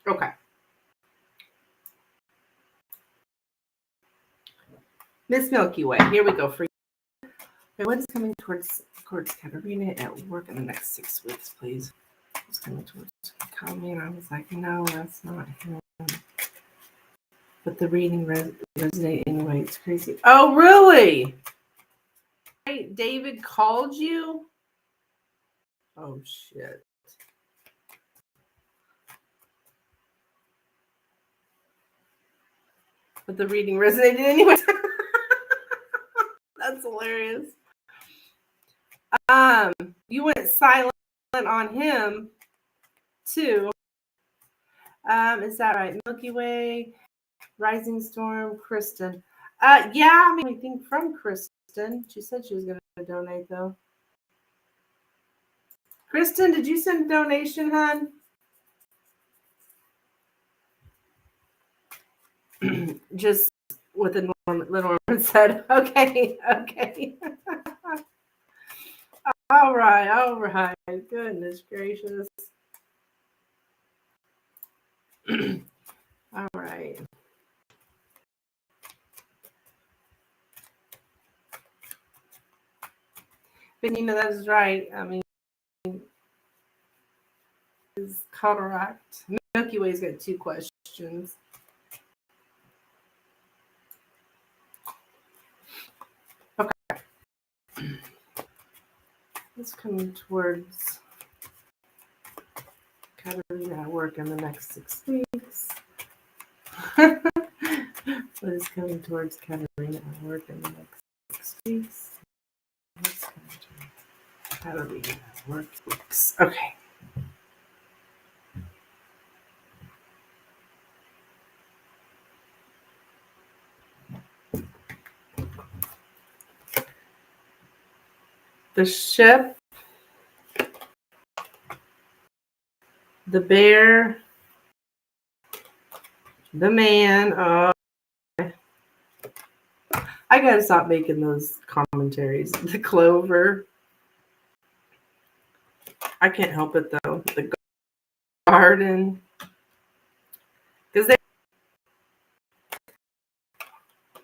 S1: Okay. Miss Milky Way, here we go for you. Okay, what is coming towards Katerina at work in the next 6 weeks, please? What's coming towards me? And I was like, no, that's not him. But the reading resonated anyway. It's crazy. Oh, really? David called you? Oh, shit. But the reading resonated anyway. That's hilarious. You went silent on him too. Is that right? Milky Way, Rising Storm, Kristen. Yeah, I mean, I think from Kristen. She said she was going to donate though. Kristen, did you send a donation, hon? Just what the Lenormand said. Okay. All right. Goodness gracious. All right. Benina, that is right. I mean, is cataract. Milky Way's got 2 questions. Okay. It's coming towards Katerina at work in the next 6 weeks. What is coming towards Katerina at work in the next 6 weeks? What's coming towards Katerina at work weeks? Okay. The ship, the bear, the man. Oh, I gotta stop making those commentaries. The clover. I can't help it though. The garden. Because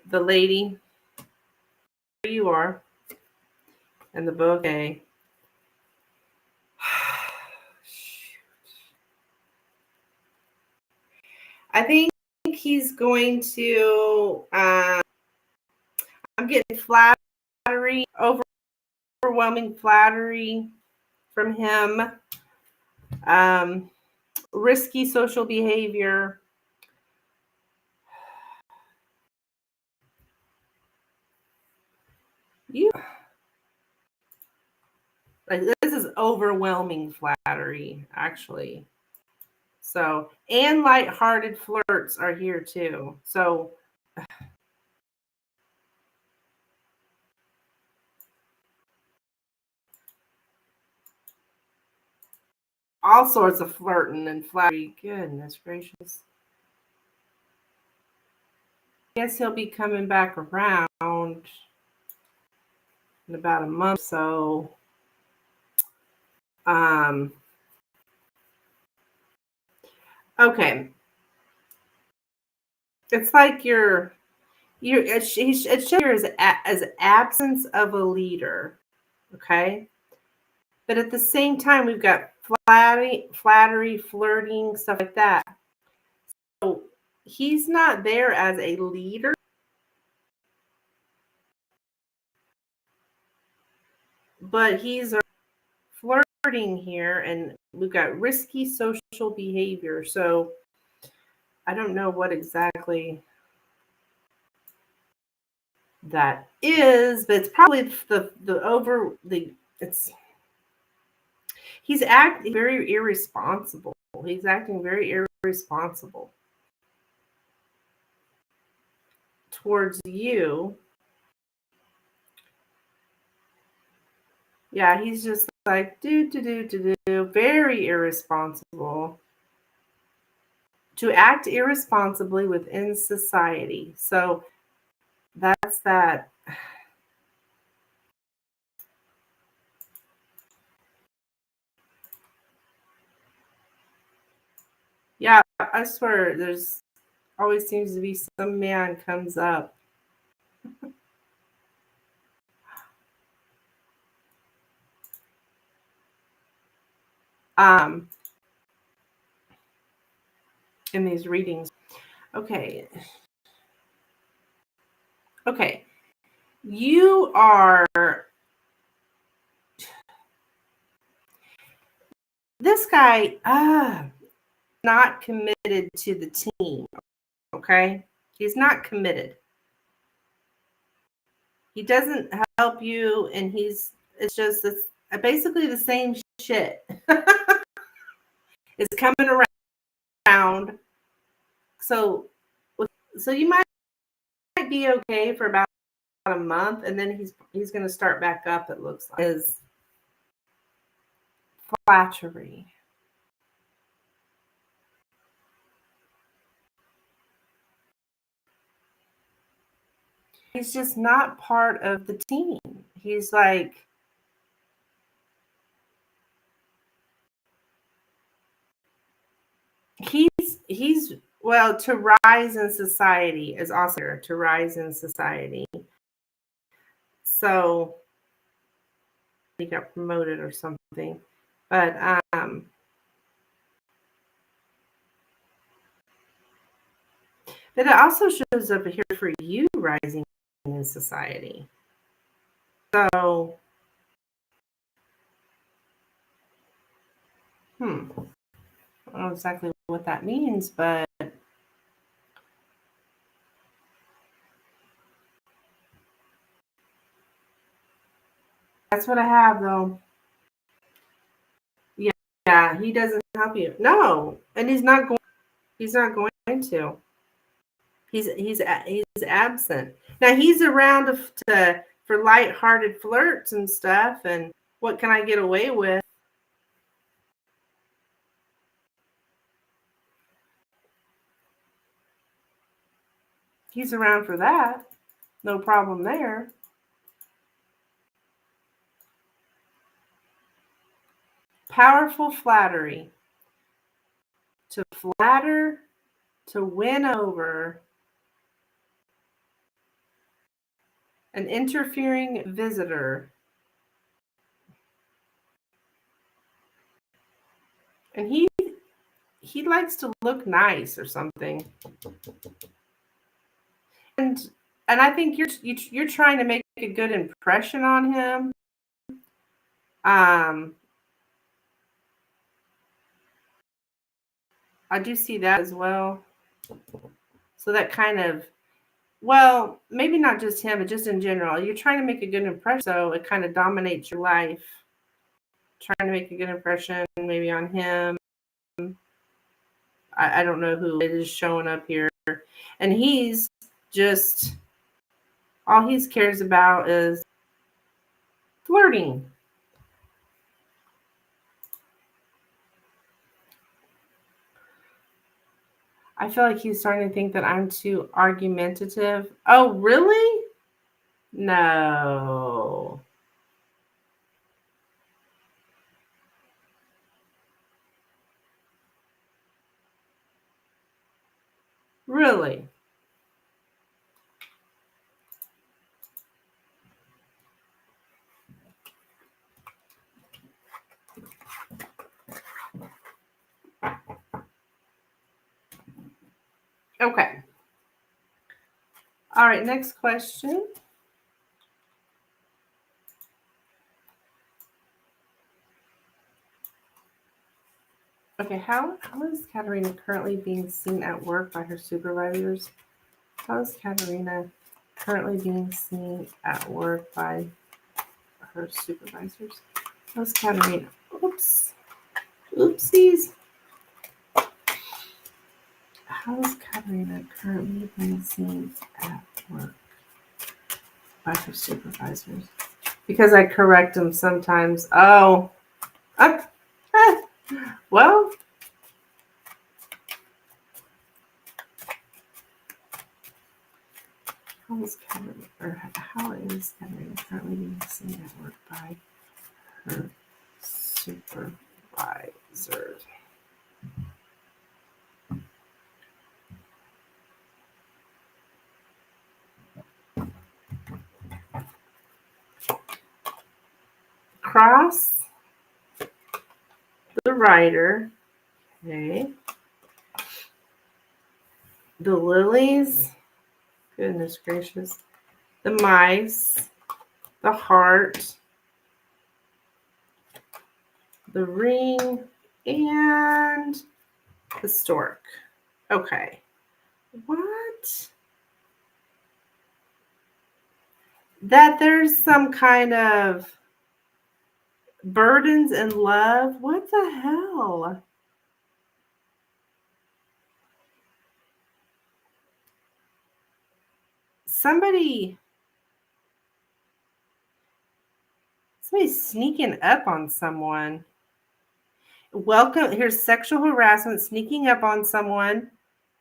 S1: the lady, there you are, and the bouquet. I think he's going to. I'm getting flattery, overwhelming flattery from him. Risky social behavior. This is overwhelming flattery, actually. So, and lighthearted flirts are here too. So, all sorts of flirting and flattery. Goodness gracious. I guess he'll be coming back around in about a month or so. Okay. It's like it shows as absence of a leader. Okay. But at the same time, we've got flattery, flirting, stuff like that. So he's not there as a leader. But he's flirting here, and we've got risky social behavior. So I don't know what exactly that is, but it's probably he's acting very irresponsible. He's acting very irresponsible towards you. Yeah, he's just like very irresponsible. To act irresponsibly within society. So That's that. Yeah, I swear there's always seems to be some man comes up. In these readings. Okay. Okay. You are this guy not committed to the team. Okay. He's not committed. He doesn't help you, and it's basically the same shit. It's coming around. So you might be okay for about a month, and then he's going to start back up. It looks like his flattery. He's just not part of the team. He's like, he's well, to rise in society is also to rise in society. So he got promoted or something. But it also shows up here for you rising in society. So I don't know exactly what that means, but that's what I have, though. Yeah, he doesn't help you. No, and he's not going. He's not going to. He's absent. Now he's around for lighthearted flirts and stuff. And what can I get away with? He's around for that. No problem there. Powerful flattery. To flatter, to win over an interfering visitor. And he likes to look nice or something. And I think you're trying to make a good impression on him. I do see that as well. So that kind of, well, maybe not just him, but just in general. You're trying to make a good impression, so it kind of dominates your life. Trying to make a good impression maybe on him. I don't know who it is showing up here. And he's just, all he cares about is flirting. I feel like he's starting to think that I'm too argumentative. Oh, really? No. Really? Okay. All right, next question. Okay, how is Katerina currently being seen at work by her supervisors? How is Katerina currently being seen at work by her supervisors? How's Katerina? Oops. Oopsies. How is Katerina currently being seen at work by her supervisors? Because I correct them sometimes. Oh. Well. How is Kevin currently being seen at work by her supervisor? Cross the rider. Okay. The lilies. Goodness gracious. The mice. The heart. The ring. And the stork. Okay. What? That there's some kind of burdens and love. What the hell? Somebody's sneaking up on someone. Welcome. Here's sexual harassment, sneaking up on someone.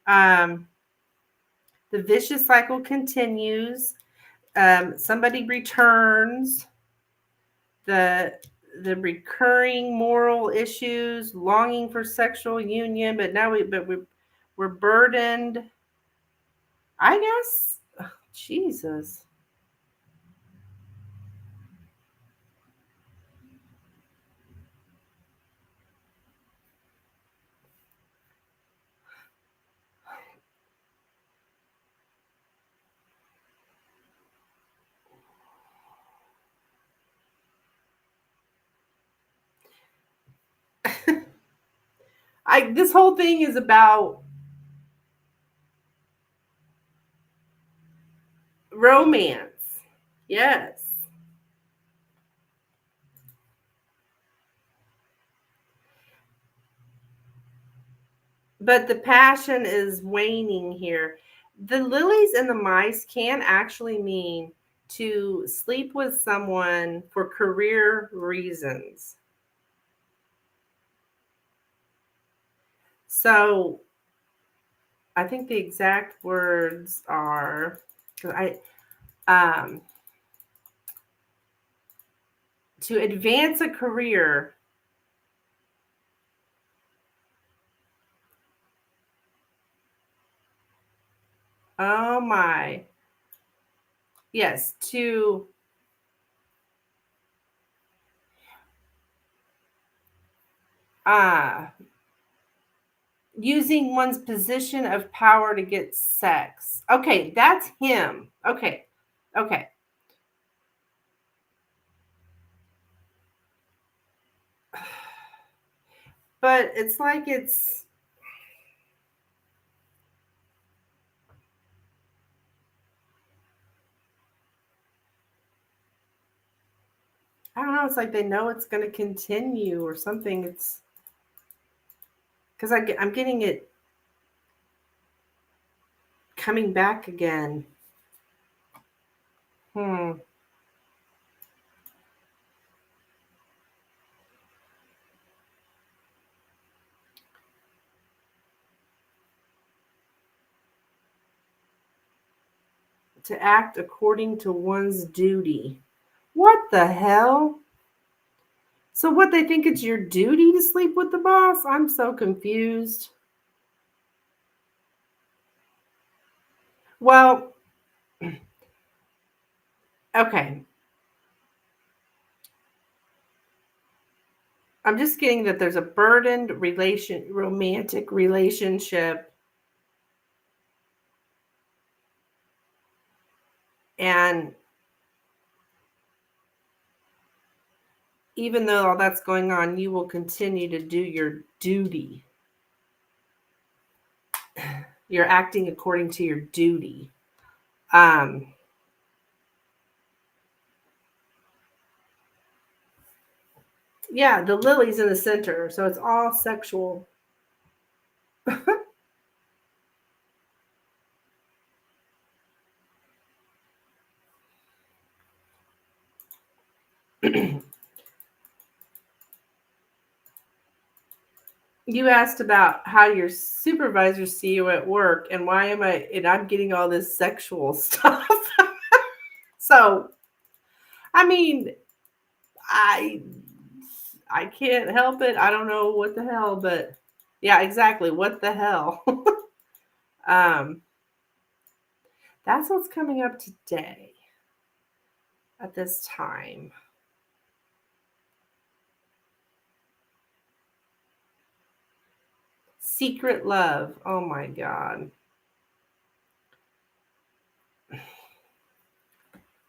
S1: The vicious cycle continues. Somebody returns. The recurring moral issues, longing for sexual union, but now we're burdened. I guess. Ugh, Jesus. This whole thing is about romance. Yes. But the passion is waning here. The lilies and the mice can actually mean to sleep with someone for career reasons. So I think the exact words are to advance a career. Oh my. Yes, to using one's position of power to get sex. Okay, that's him. Okay. But it's like I don't know, it's like they know it's going to continue or something. It's because I'm getting it coming back again. To act according to one's duty. What the hell? So what, they think it's your duty to sleep with the boss? I'm so confused. Well, okay. I'm just getting that there's a burdened romantic relationship. And even though all that's going on, you will continue to do your duty. You're acting according to your duty. Yeah, the lily's in the center, so it's all sexual. You asked about how your supervisors see you at work and why am I, and I'm getting all this sexual stuff. So, I mean, I I can't help it. I don't know what the hell, but yeah, exactly. What the hell? um, that's what's coming up today at this time. Secret love. Oh my God.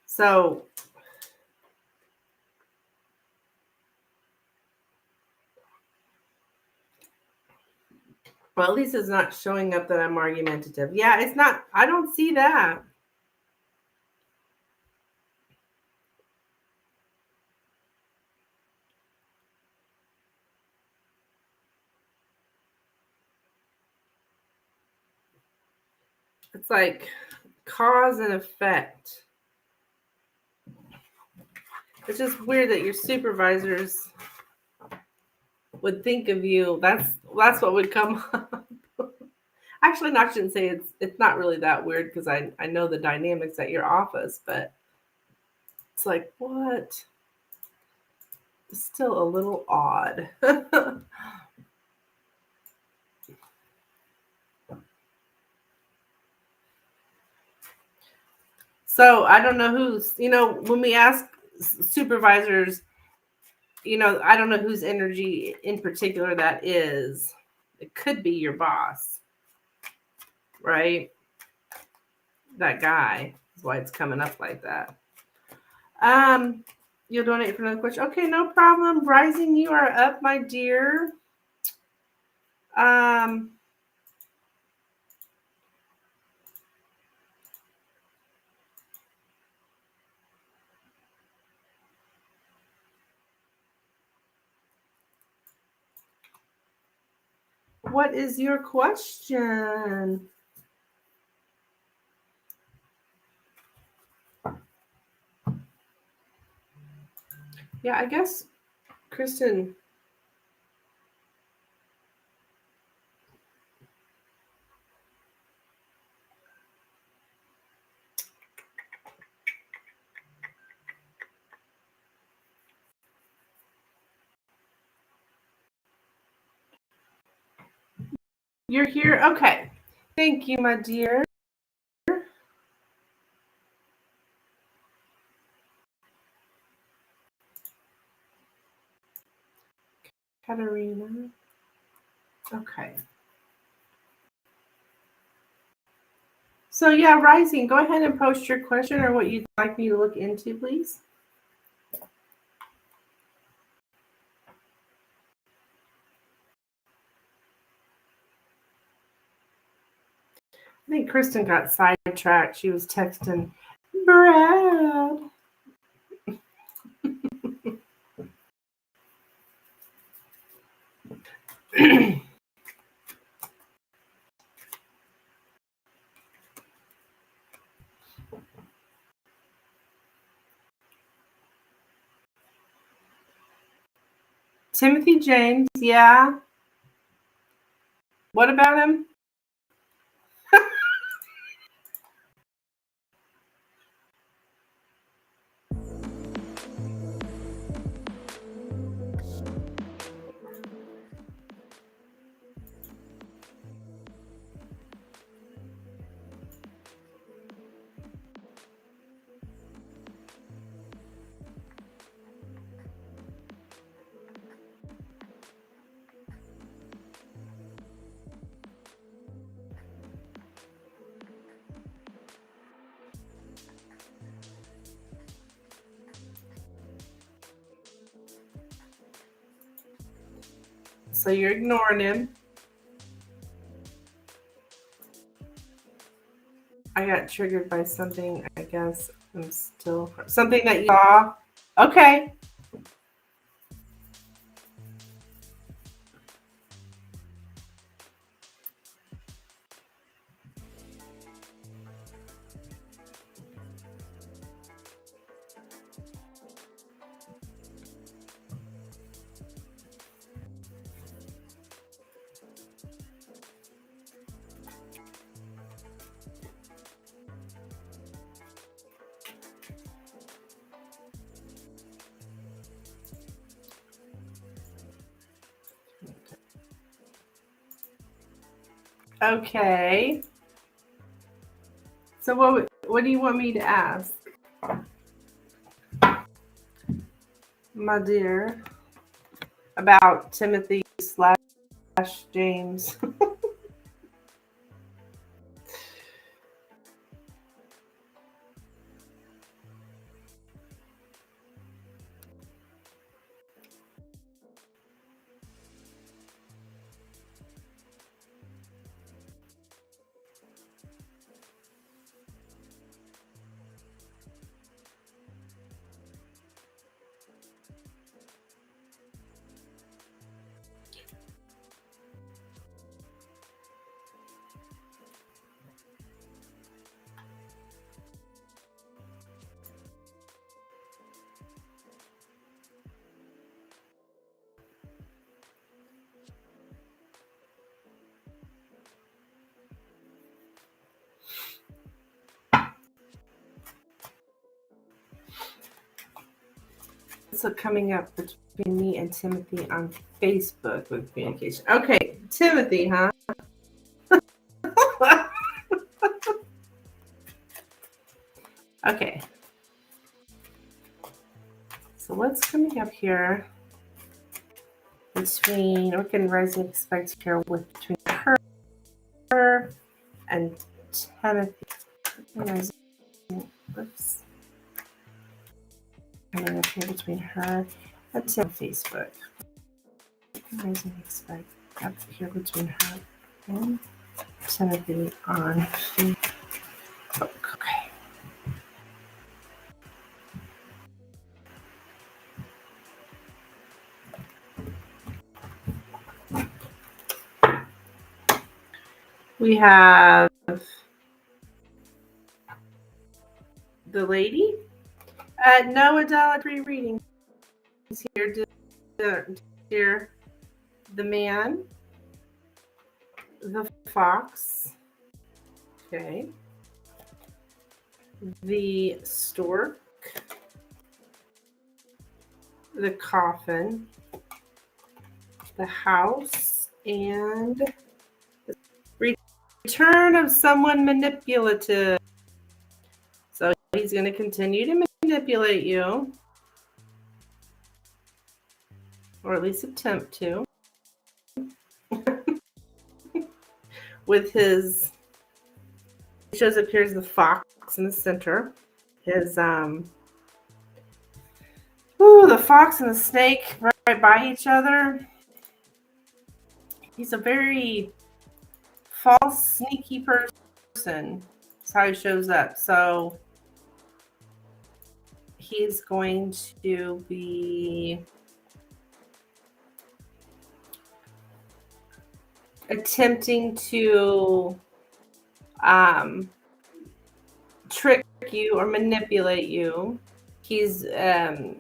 S1: So, well, at least it's not showing up that I'm argumentative. Yeah, it's not. I don't see that. It's like cause and effect. It's just weird that your supervisors would think of you. That's what would come up. Actually, I shouldn't say it's not really that weird because I know the dynamics at your office, but it's like what? It's still a little odd. So I don't know who's, when we ask supervisors, I don't know whose energy in particular that is. It could be your boss, right? That guy is why it's coming up like that. You'll donate for another question. Okay, no problem. Rising, you are up, my dear. What is your question? Yeah, I guess, Kristen. You're here? Okay. Thank you, my dear. Katarina. Okay. So yeah, Rising, go ahead and post your question or what you'd like me to look into, please. I think Kristen got sidetracked. She was texting Brad. Timothy James, yeah. What about him? So you're ignoring him. I got triggered by something, I guess. I'm still something that you saw. Okay. Okay. So what do you want me to ask, my dear, about Timothy slash James? So coming up between me and Timothy on Facebook with communication. Okay, Timothy, huh? Okay. So what's coming up here between Orchid and Rising Expect here with between her and Timothy? Rising, oops. Coming up here between her and Timothy Facebook. Rising Expect up here between her and Timothy on Facebook. Okay. We have the lady. No, Adele, 3 readings here. Dear, the man, the fox, okay, the stork, the coffin, the house, and the return of someone manipulative. So he's going to continue to manipulate you, or at least attempt to, with his, it shows up here's the fox in the center, his, the fox and the snake right by each other. He's a very false, sneaky person. That's how he shows up. So he's going to be attempting to trick you or manipulate you. He's there's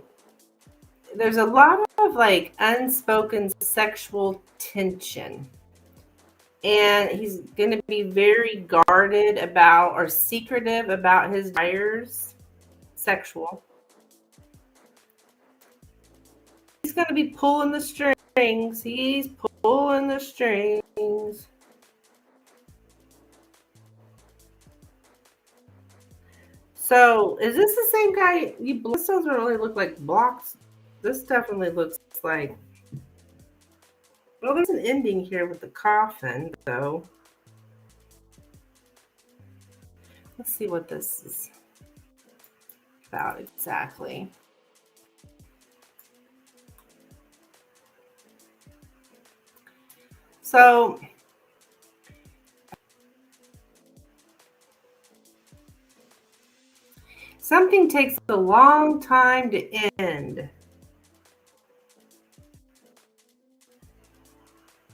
S1: a lot of like unspoken sexual tension, and he's going to be very guarded about or secretive about his desires, sexual. He's going to be pulling the strings. He's pulling the strings. So, is this the same guy? This doesn't really look like blocks. This definitely looks like. Well, there's an ending here with the coffin, though. Let's see what this is about exactly. So, something takes a long time to end.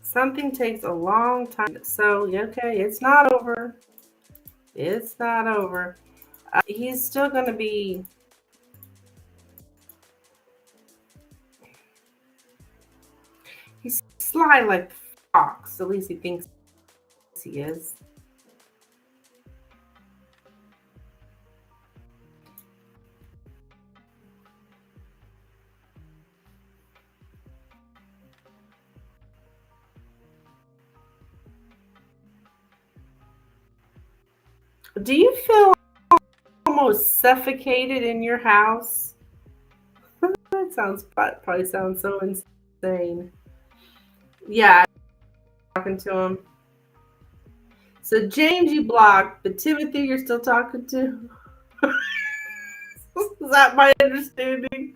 S1: Something takes a long time. So, okay, it's not over. It's not over. He's still going to be. He's sly like the fox. At least he thinks he is. Do you feel almost suffocated in your house? That probably sounds so insane. Yeah, talking to him. So James, you blocked, but Timothy, you're still talking to. Is that my understanding?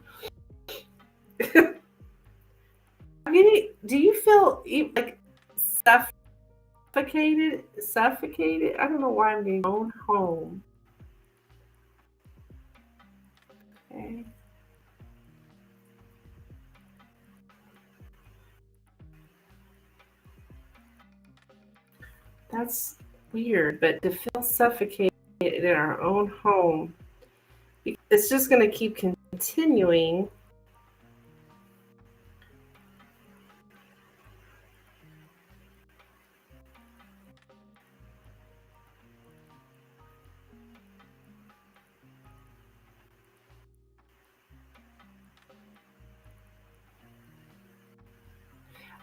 S1: Do you feel like suffocated? Suffocated? I don't know why I'm getting own home. Okay. That's weird, but to feel suffocated in our own home, it's just going to keep continuing.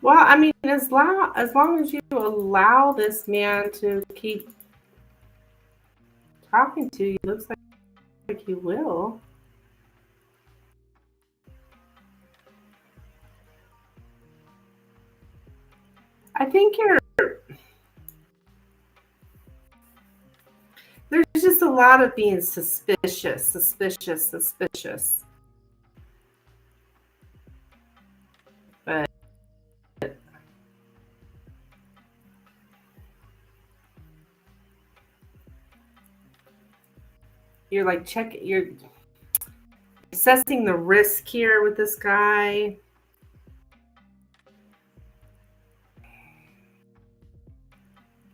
S1: Well, I mean, as long as you allow this man to keep talking to you, it looks like you will. I think there's just a lot of being suspicious. But you're like you're assessing the risk here with this guy.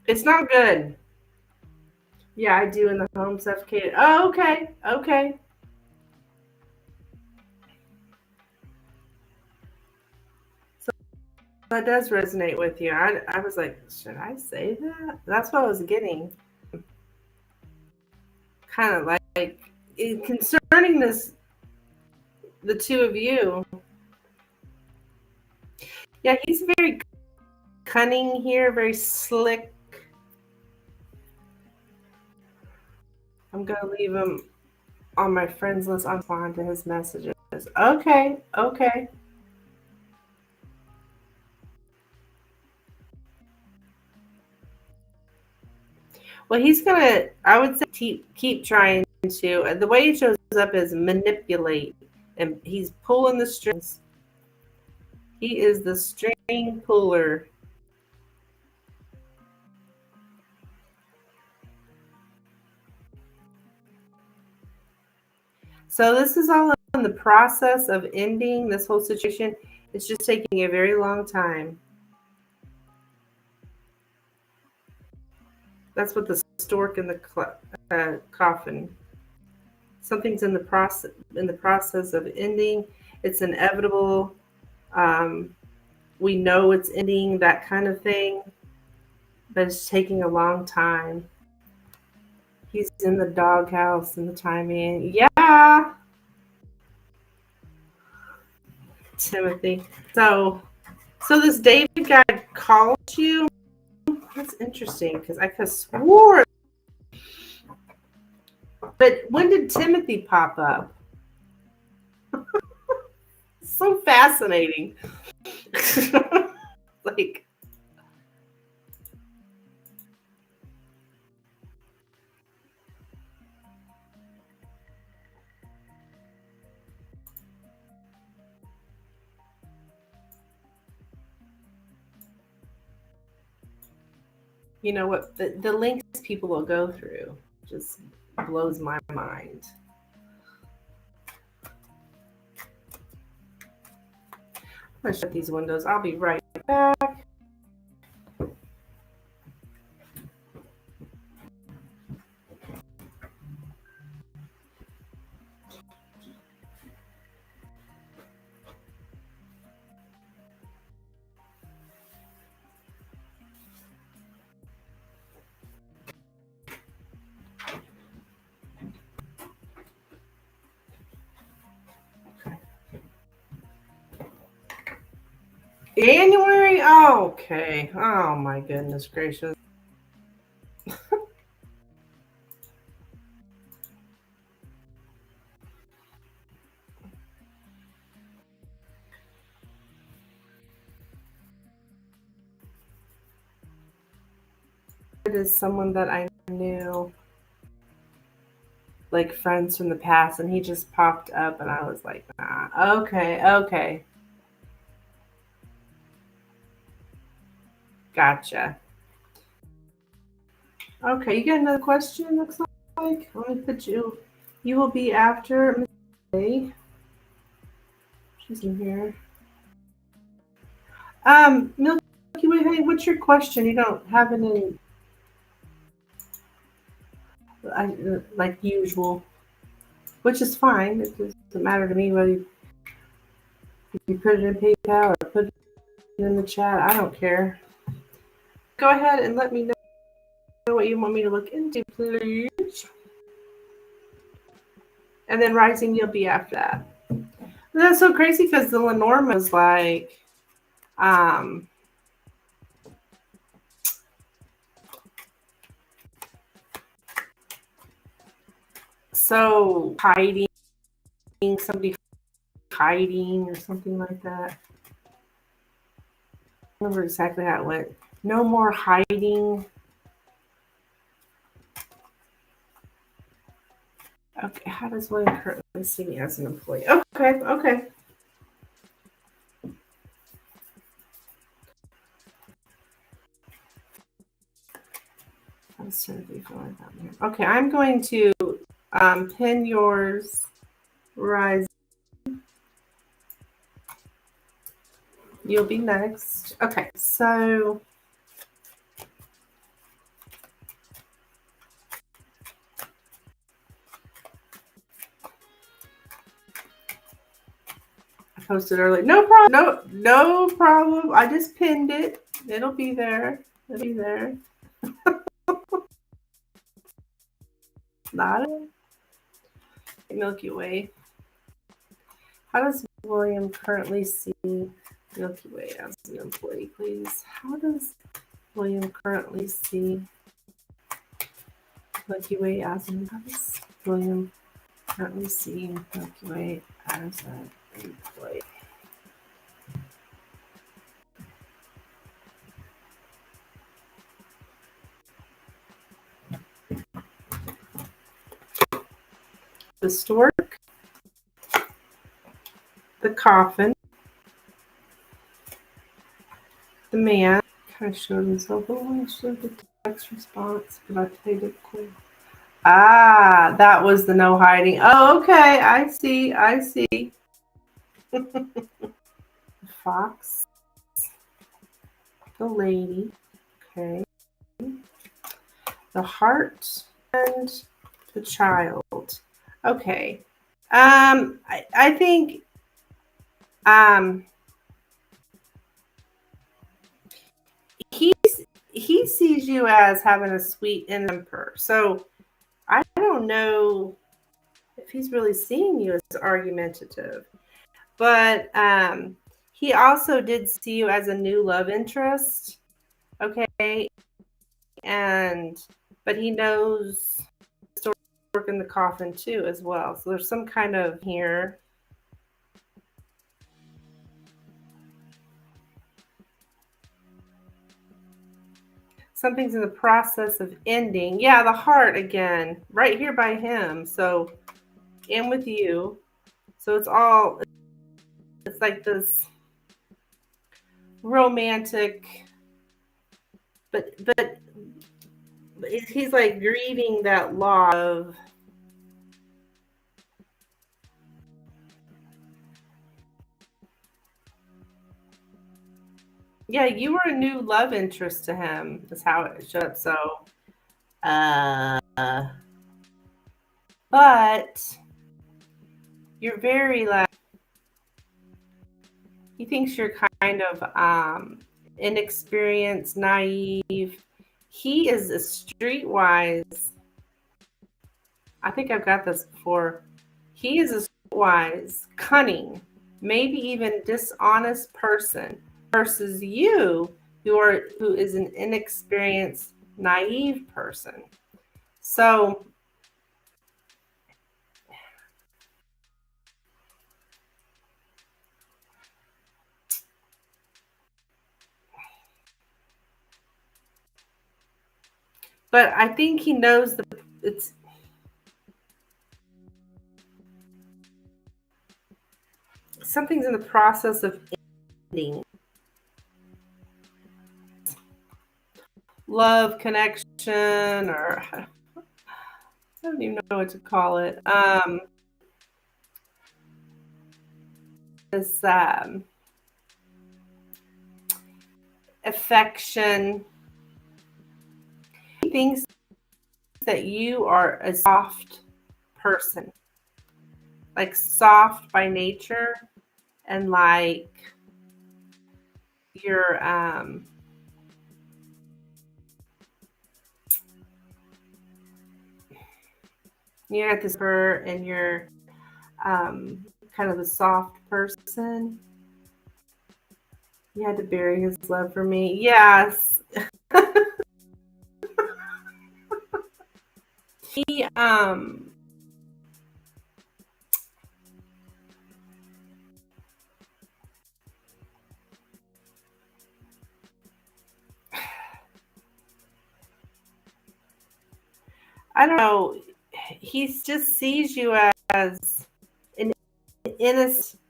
S1: It's not good. Yeah, I do in the home suffocated. Oh, okay. Okay. So that does resonate with you. I was like, should I say that? That's what I was getting. Kind of like concerning the two of you. Yeah, he's very cunning here, very slick. I'm going to leave him on my friends list. I'm responding to his messages. Okay. Okay. Well, he's going to, I would say, keep trying to. The way he shows up is manipulate. And he's pulling the strings. He is the string puller. So this is all in the process of ending this whole situation. It's just taking a very long time. That's what the stork in the coffin. Something's in the process of ending. It's inevitable. We know it's ending, that kind of thing, but it's taking a long time. He's in the doghouse and the timing. Yeah, Timothy. So this David guy called you. That's interesting because I could have swore. But when did Timothy pop up? So fascinating. Like, you know what? The links people will go through just blows my mind. I'm going to shut these windows. I'll be right back. January? Oh, okay. Oh, my goodness gracious. as someone that I knew, like friends from the past, and he just popped up, and I was like, nah. Okay. Gotcha. Okay, you got another question, looks like? Let me put you. You will be after Miss A. She's in here. Milky Way, hey, what's your question? You don't have any, like usual, which is fine. It doesn't matter to me whether you put it in PayPal or put it in the chat. I don't care. Go ahead and let me know what you want me to look into, please. And then Rising, you'll be after that. And that's so crazy because the Lenormand was like, so hiding, somebody hiding or something like that. I don't remember exactly how it went. No more hiding. Okay, how does William currently see me as an employee? Okay. Okay, I'm going to pin yours, Rise. You'll be next. Okay, so I posted earlier. No problem. No problem. I just pinned it. It'll be there. Not a Milky Way. How does William currently see Milky Way as an employee, please? How does William currently see Milky Way as an employee? William currently see Milky Way as an employee. The stork, the coffin, the man kind of showed himself, but I showed the text response, but I played it cool. Ah, that was the no hiding. Oh, okay. I see. The fox, the lady, okay, the heart, and the child. Okay. I think he sees you as having a sweet temper. So I don't know if he's really seeing you as argumentative. But he also did see you as a new love interest. Okay. But he knows the stork in the coffin too as well. So there's some kind of here. Something's in the process of ending. Yeah, the heart again, right here by him. So, and with you. So it's like this romantic, but he's like grieving that loss of. Yeah, you were a new love interest to him, is how it showed up. So, but you're very like, he thinks you're kind of inexperienced, naive. He is a streetwise. I think I've got this before. He is a streetwise, cunning, maybe even dishonest person versus you, who is an inexperienced, naive person. So But I think he knows something's in the process of ending. Love connection, or I don't even know what to call it. This affection. He thinks that you are a soft person, like soft by nature, and like you're at this and you're kind of a soft person. You had to bury his love for me. Yes. He I don't know. He just sees you as an innocent,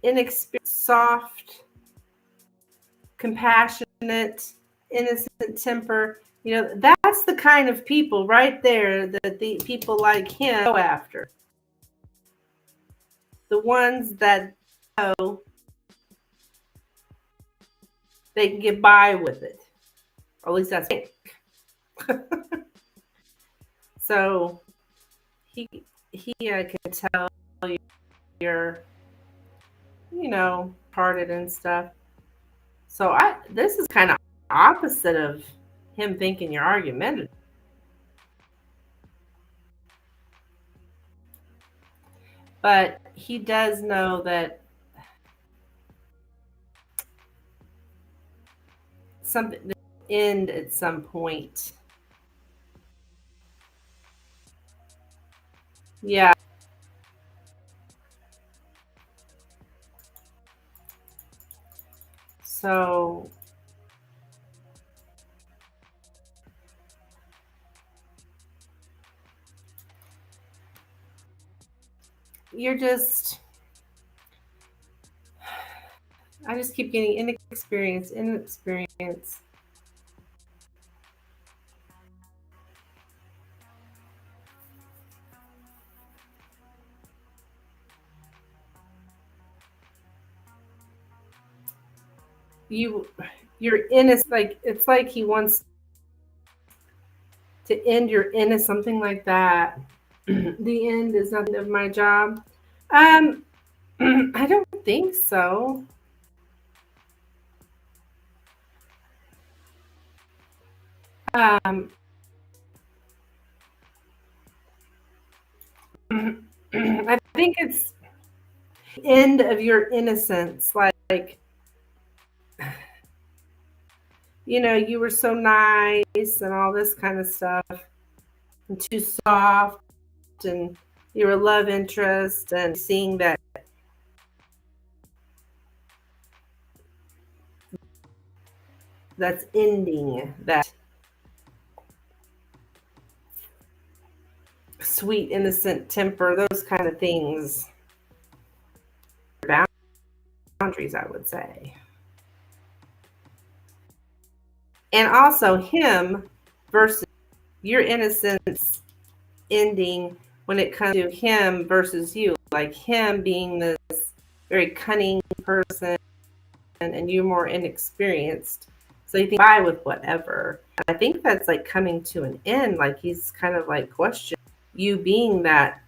S1: inexperienced, soft, compassionate, innocent temper. You know, that's the kind of people right there that the people like him go after. The ones that know they can get by with it. Or at least that's me. So he can tell you're, hearted and stuff. So this is kind of opposite of him thinking you're argumentative. But he does know that something will end at some point. Yeah. So you're just, I just keep getting inexperience. You're innocent. Like, it's like he wants to end your innocence, something like that. The end is nothing of my job. I don't think so. I think it's the end of your innocence. Like, you were so nice and all this kind of stuff, and too soft, and you're a love interest, and seeing that's ending, that sweet, innocent temper, those kind of things. Boundaries, I would say. And also him versus your innocence ending when it comes to him versus you. Like him being this very cunning person and you more inexperienced. So you think by with whatever. I think that's like coming to an end. Like he's kind of like questioning you being that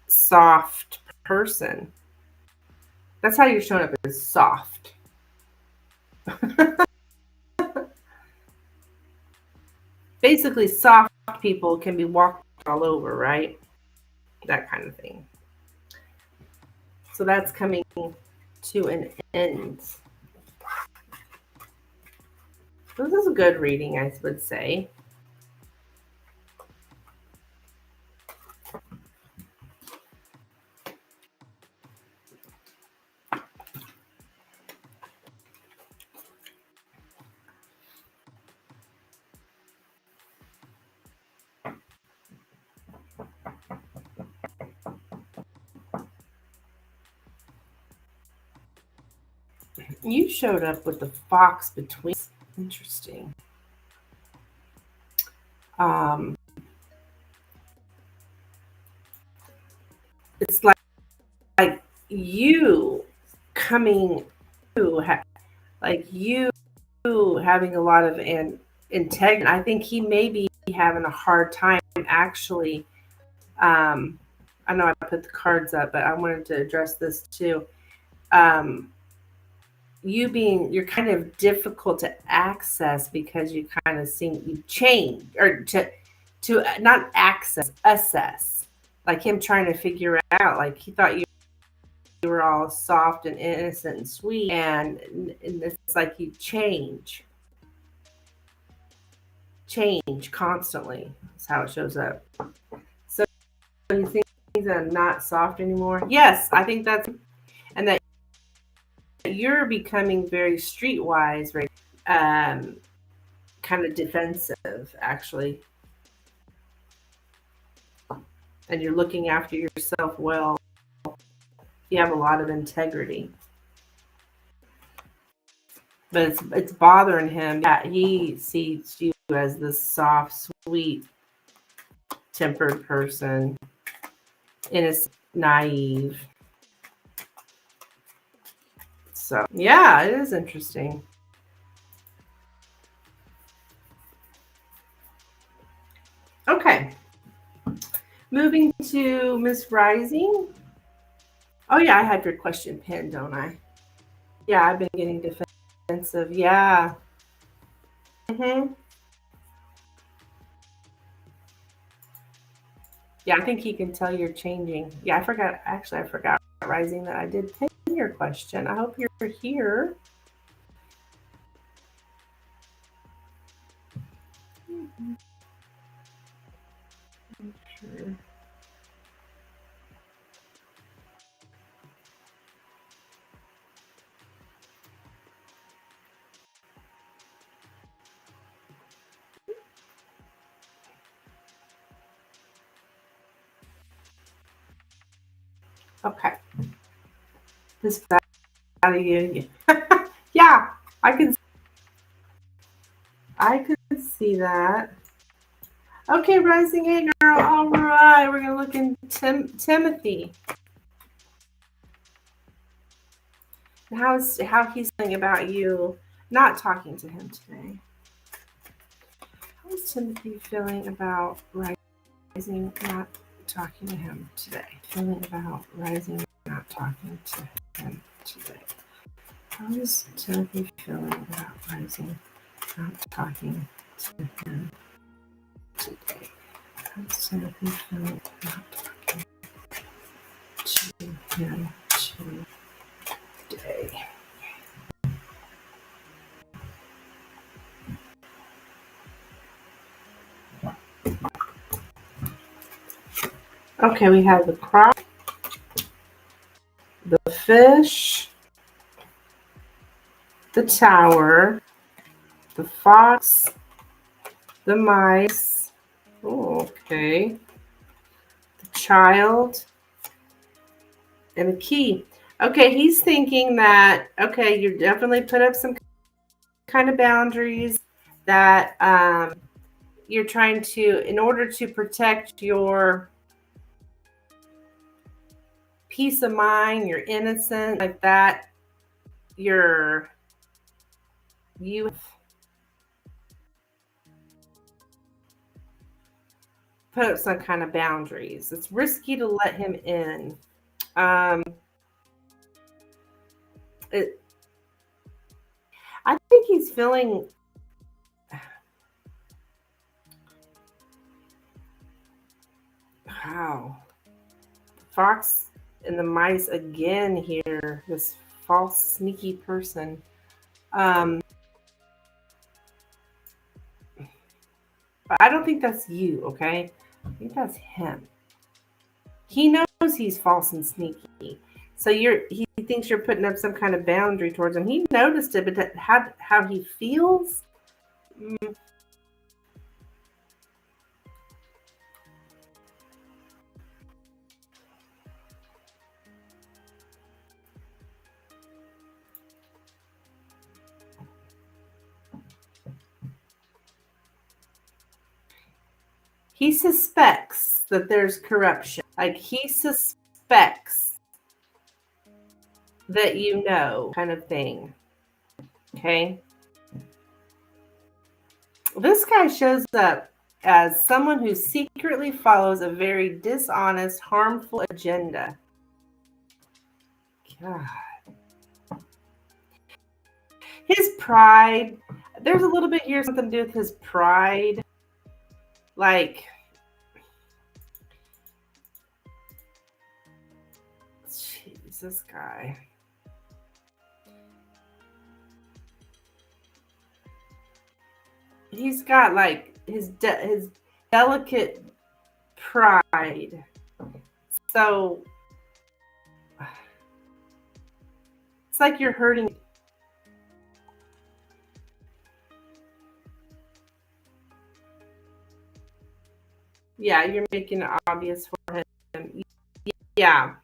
S1: soft person. That's how you're showing up, as soft. Basically, soft people can be walked all over, right? That kind of thing. So that's coming to an end. This is a good reading, I would say. You showed up with the fox between. Interesting. It's like you coming to like you having a lot of integrity. I think he may be having a hard time actually. I know I put the cards up, but I wanted to address this too. Um, you're kind of difficult to access because you kind of seem you change or to not access, assess. Like him trying to figure out, like he thought you were all soft and innocent and sweet, and it's like you change constantly. That's how it shows up. So you think things are not soft anymore? Yes, I think that's, and that you're becoming very streetwise, very kind of defensive, actually, and you're looking after yourself well. You have a lot of integrity, but it's bothering him. Yeah, he sees you as this soft, sweet, tempered person, innocent, naive. So yeah, it is interesting. Okay, moving to Miss Rising. Oh yeah, I had your question pinned, don't I? Yeah, I've been getting defensive. Yeah. Yeah, I think he can tell you're changing. Yeah, I forgot. Actually, I forgot, Rising, that I did pin your question. I hope you're here. Sure. Okay. This out of you. Yeah, I can. I could see that. Okay, Rising, hey girl. All right, we're gonna look in Timothy. How he's feeling about you not talking to him today. How is Timothy feeling about Rising not talking to him today? Feeling about Rising not talking to him today. How is Timothy feeling about Rising not talking to him today? How is Timothy feeling not talking to him today? Okay, we have the crop, the fish, the tower, the fox, the mice. Oh, okay. The child, and the key. Okay, he's thinking that, okay, you definitely put up some kind of boundaries that you're trying to, in order to protect your peace of mind, your innocence, like that, you put up some kind of boundaries. It's risky to let him in. I think he's feeling. Wow. Fox and the mice again here. This false, sneaky person. But I don't think that's you, okay? I think that's him. He knows he's false and sneaky. So he thinks you're putting up some kind of boundary towards him. He noticed it, but how he feels. he suspects that there's corruption. Like he suspects that you know, kind of thing. Okay. This guy shows up as someone who secretly follows a very dishonest, harmful agenda. God. His pride. There's a little bit here, something to do with his pride. Like, jeez, this guy. He's got like his delicate pride. So it's like you're hurting. Yeah, you're making it obvious for him. Yeah.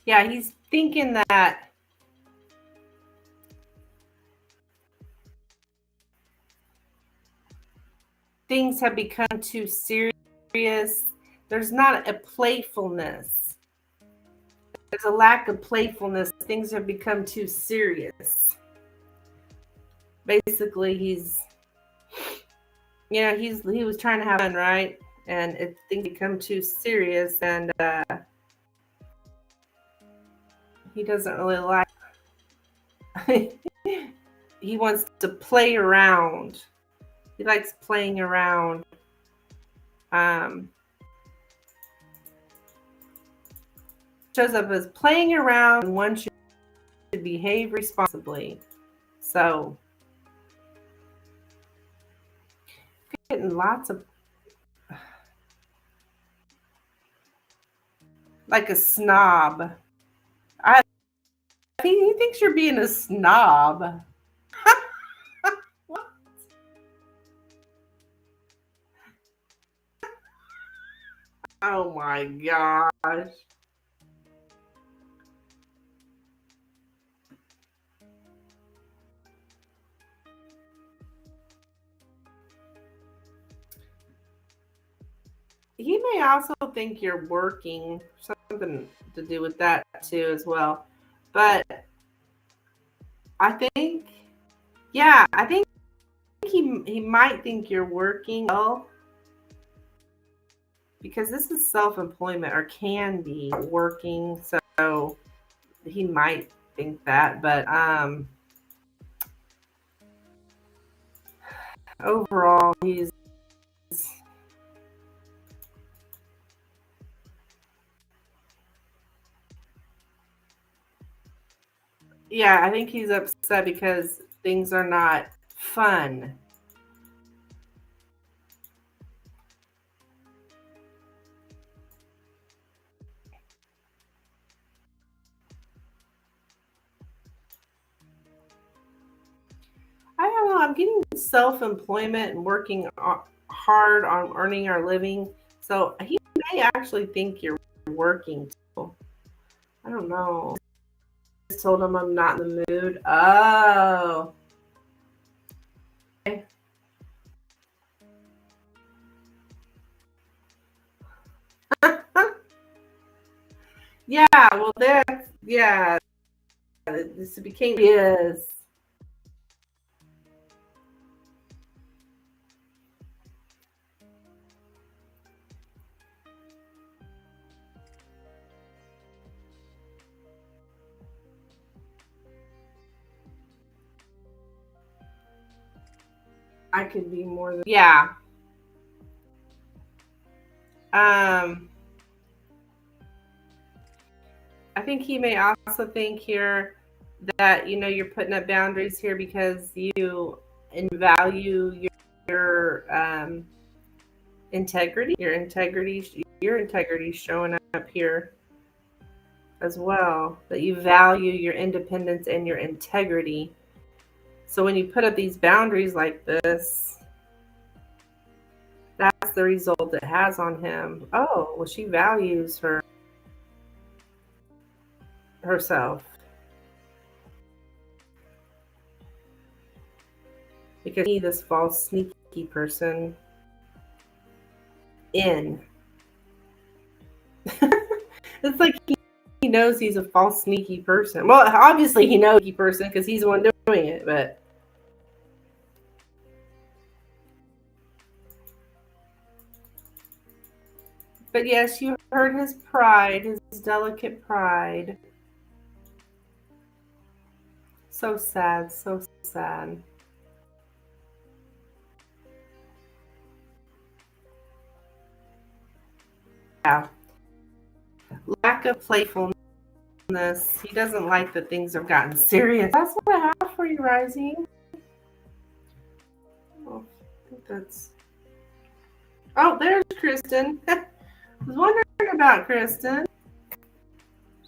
S1: Yeah, he's thinking that things have become too serious. There's not a playfulness. There's a lack of playfulness. Things have become too serious. Basically, he was trying to have fun, right? And things become too serious, and he doesn't really like. He wants to play around. He likes playing around. Shows up as playing around, and one should behave responsibly. So, getting lots of like a snob. He thinks you're being a snob. What? Oh my gosh. He may also think you're working, something to do with that too as well. But I think he might think you're working well, because this is self-employment, or can be working, so he might think that. But overall, he I think he's upset because things are not fun. I don't know. I'm getting self-employment and working hard on earning our living. So he may actually think you're working too. I don't know. I just told him I'm not in the mood. Oh. Okay. Yeah, well, this became his. I could be more than, yeah. I think he may also think here that you're putting up boundaries here because you value your integrity. Your integrity showing up here as well. That you value your independence and your integrity. So when you put up these boundaries like this, that's the result it has on him. Oh, well, she values herself. because he, this false, sneaky person, in. It's like he knows he's a false, sneaky person. Well, obviously he knows sneaky person because he's the one doing it, but yes, you heard his pride, his delicate pride. So sad, so sad. Yeah. Lack of playfulness. He doesn't like that things have gotten serious. That's what I have for you, Rising. Oh, I think that's... Oh, there's Kristen. I was wondering about Kristen.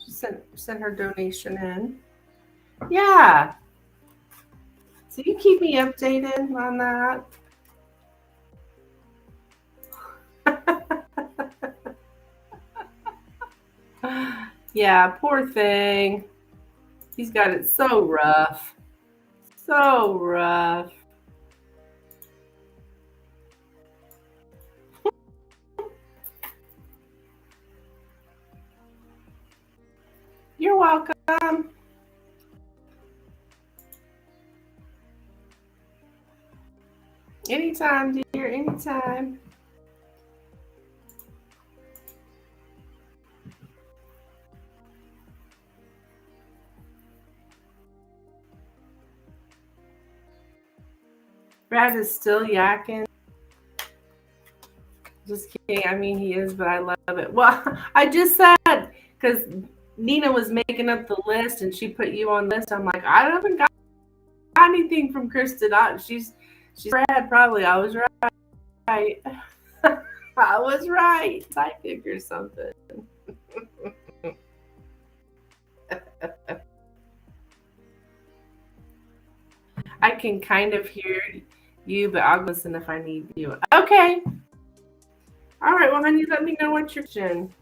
S1: She sent her donation in. Yeah. So you keep me updated on that. Yeah, poor thing. He's got it so rough. So rough. You're welcome. Anytime, dear, anytime. Brad is still yakking. Just kidding. I mean, he is, but I love it. Well, I just said, because Nina was making up the list and she put you on the list. I'm like, I haven't got anything from Kristen. She's Brad, probably. I was right. I was right. I figured something. I can kind of hear you, but I'll listen if I need you. Okay. All right. Well, honey, let me know what you're doing.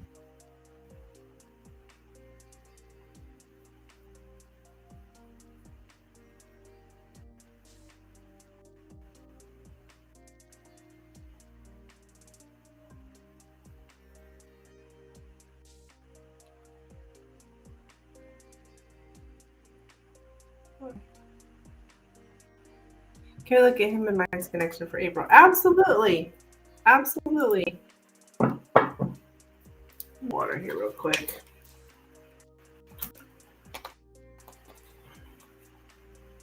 S1: Can we look at him and Mind's connection for April? Absolutely. Absolutely. Water here real quick.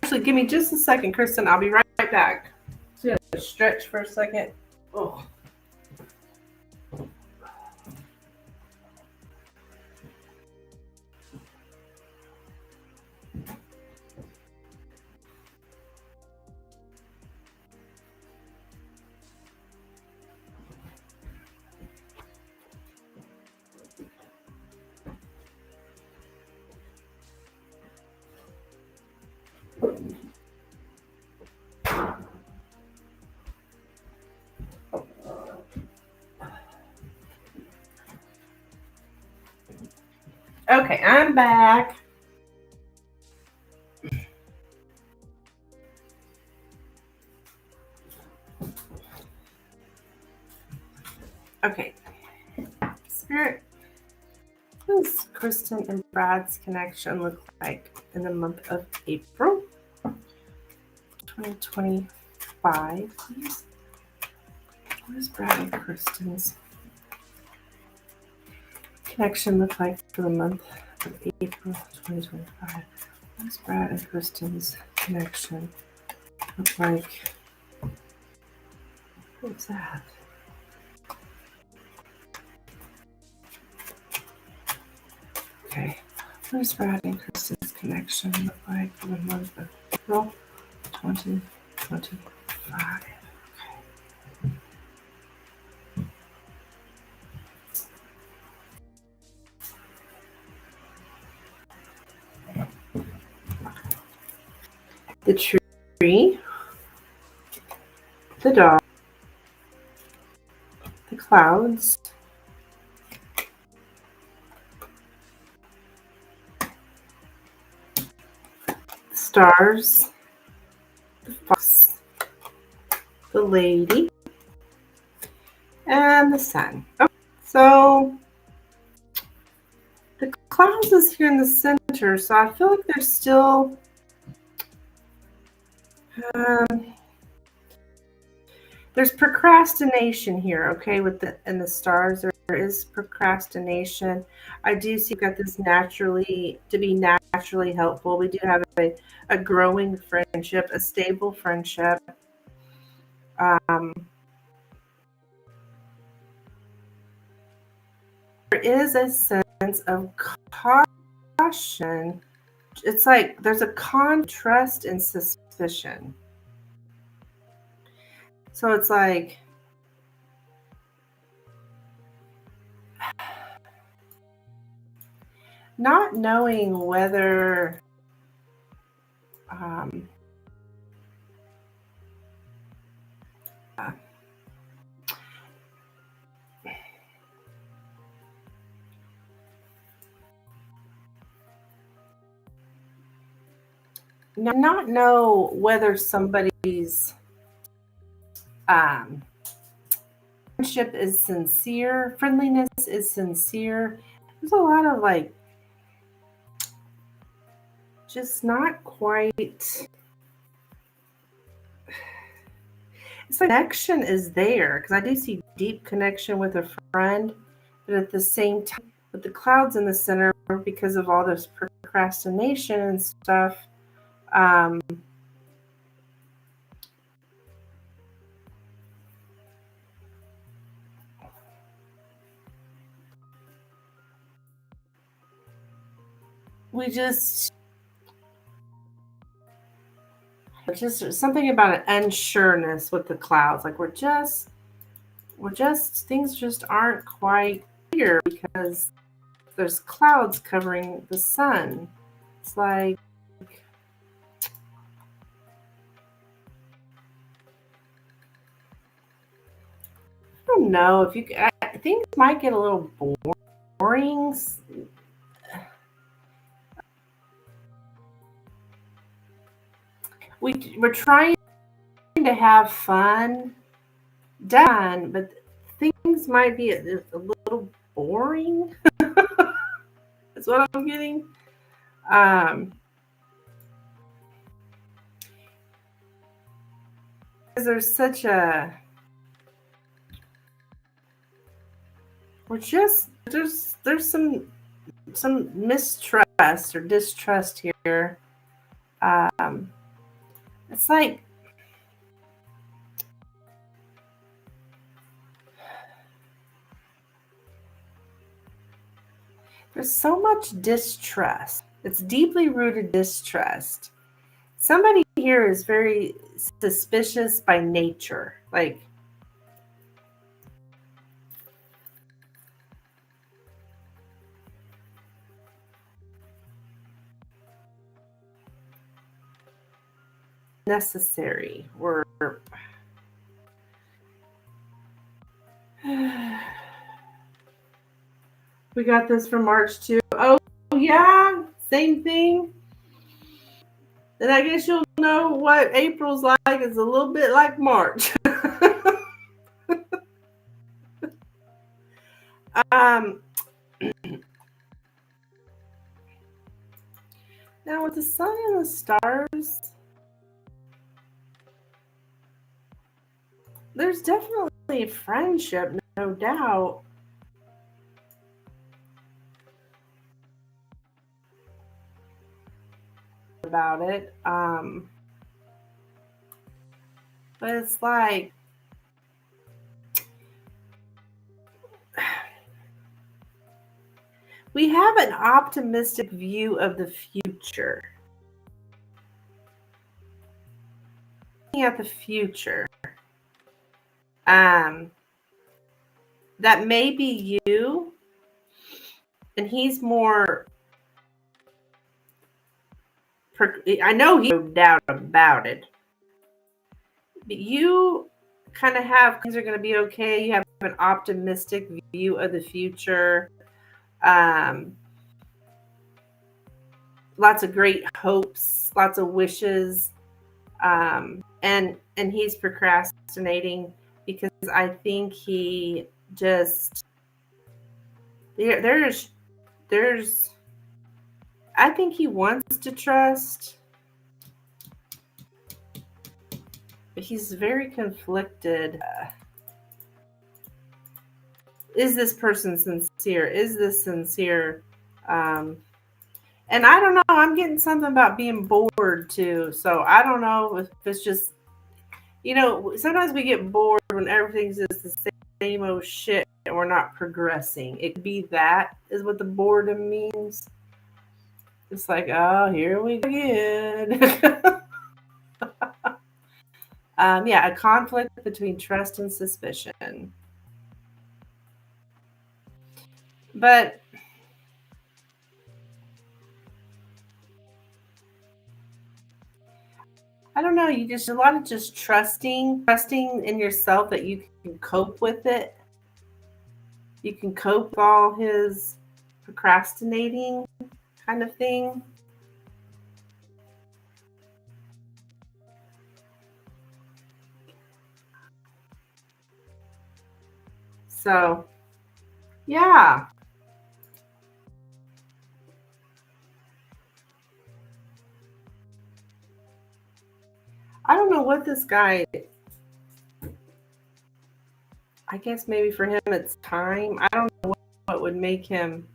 S1: Actually, give me just a second, Kristen. I'll be right back. Just gonna stretch for a second. Oh. Okay, I'm back. Okay. Spirit, what does Kristen and Brad's connection look like in the month of April 2025, please? What does Brad and Kristen's connection look like for the month of April 2025? What does Brad and Kristen's connection look like? What's that? Okay. What does Brad and Kristen's connection look like for the month of April 2025? The tree, the dog, the clouds, the stars, the fox, the lady, and the sun. Okay. So the clouds is here in the center, so I feel like there's still there's procrastination here, okay, with the stars. There is procrastination. I do see you've got this naturally helpful. We do have a growing friendship, a stable friendship. There is a sense of caution. It's like there's a contrast and suspicion. So it's like not knowing whether not know whether somebody's friendship is sincere, friendliness is sincere. There's a lot of like just not quite. It's like connection is there because I do see deep connection with a friend, but at the same time, with the clouds in the center, because of all this procrastination and stuff, we just something about an unsureness with the clouds. Like we're just things just aren't quite clear because there's clouds covering the sun. It's like I don't know if you. Things might get a little boring. We're trying to have fun, done, but things might be a little boring. That's what I'm getting. Because there's such a there's some mistrust or distrust here. It's like there's so much distrust. It's deeply rooted distrust. Somebody here is very suspicious by nature. Like necessary or we got this from March 2. Oh yeah, same thing. Then I guess you'll know what April's like. It's a little bit like March. Now with the sun and the stars, there's definitely a friendship, no doubt. About it. But it's like we have an optimistic view of the future. Looking at the future. That may be you, and he's more. I know he's no doubt about it. But you kind of have things are going to be okay. You have an optimistic view of the future. Lots of great hopes, lots of wishes. And he's procrastinating because I think he just there's I think he wants to trust, but he's very conflicted. Is this person sincere? Is this sincere? And I don't know. I'm getting something about being bored too. So I don't know if it's just, sometimes we get bored when everything's just the same old shit and we're not progressing. It could be that is what the boredom means. It's like, oh, here we go again. Yeah, a conflict between trust and suspicion. But I don't know. You just a lot of just trusting in yourself that you can cope with it. You can cope with all his procrastinating kind of thing. So, yeah. I don't know what this guy, I guess maybe for him it's time. I don't know what would make him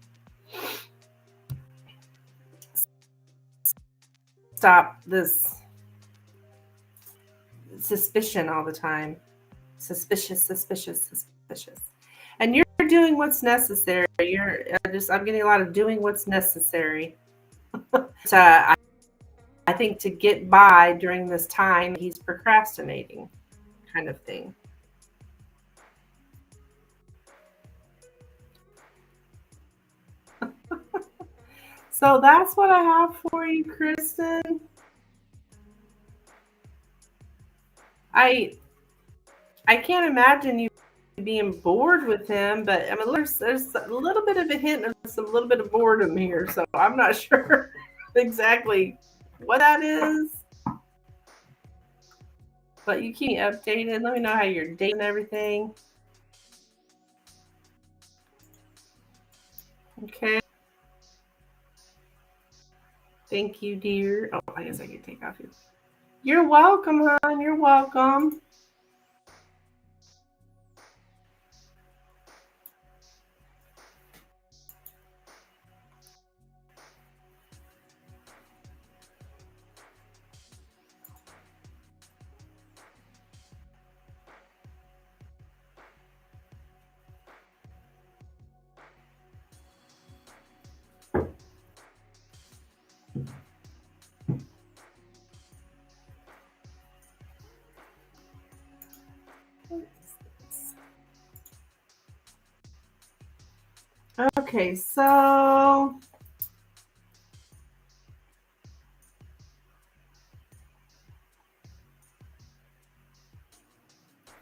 S1: stop this suspicion all the time. Suspicious. And you're doing what's necessary. I'm getting a lot of doing what's necessary. I think to get by during this time, he's procrastinating kind of thing. So that's what I have for you, Kristen. I can't imagine you being bored with him, but I mean, there's a little bit of a hint of a little bit of boredom here, so I'm not sure exactly what that is. But you keep me updated. Let me know how you're dating and everything. Okay. Thank you, dear. Oh, I guess I can take off your. You're welcome, hon. You're welcome. Okay, so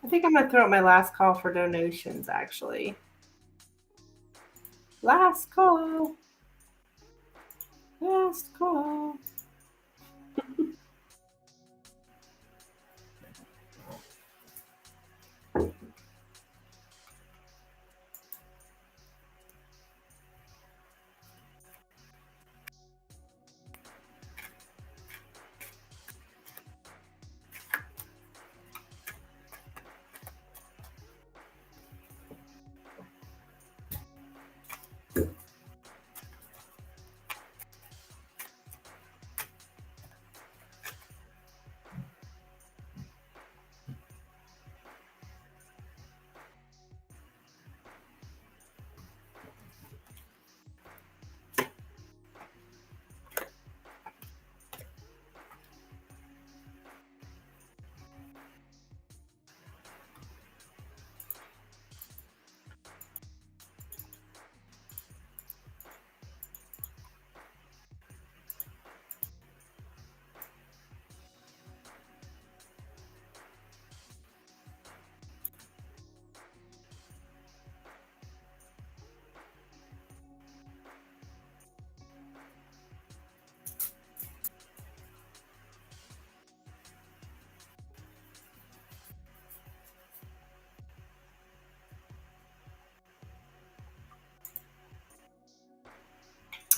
S1: I think I'm going to throw out my last call for donations, actually. Last call. Last call.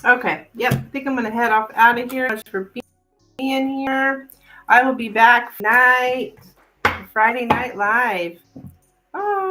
S1: Okay. Yep. I think I'm going to head off out of here. Thanks for being here. I will be back tonight, Friday Night Live. Bye.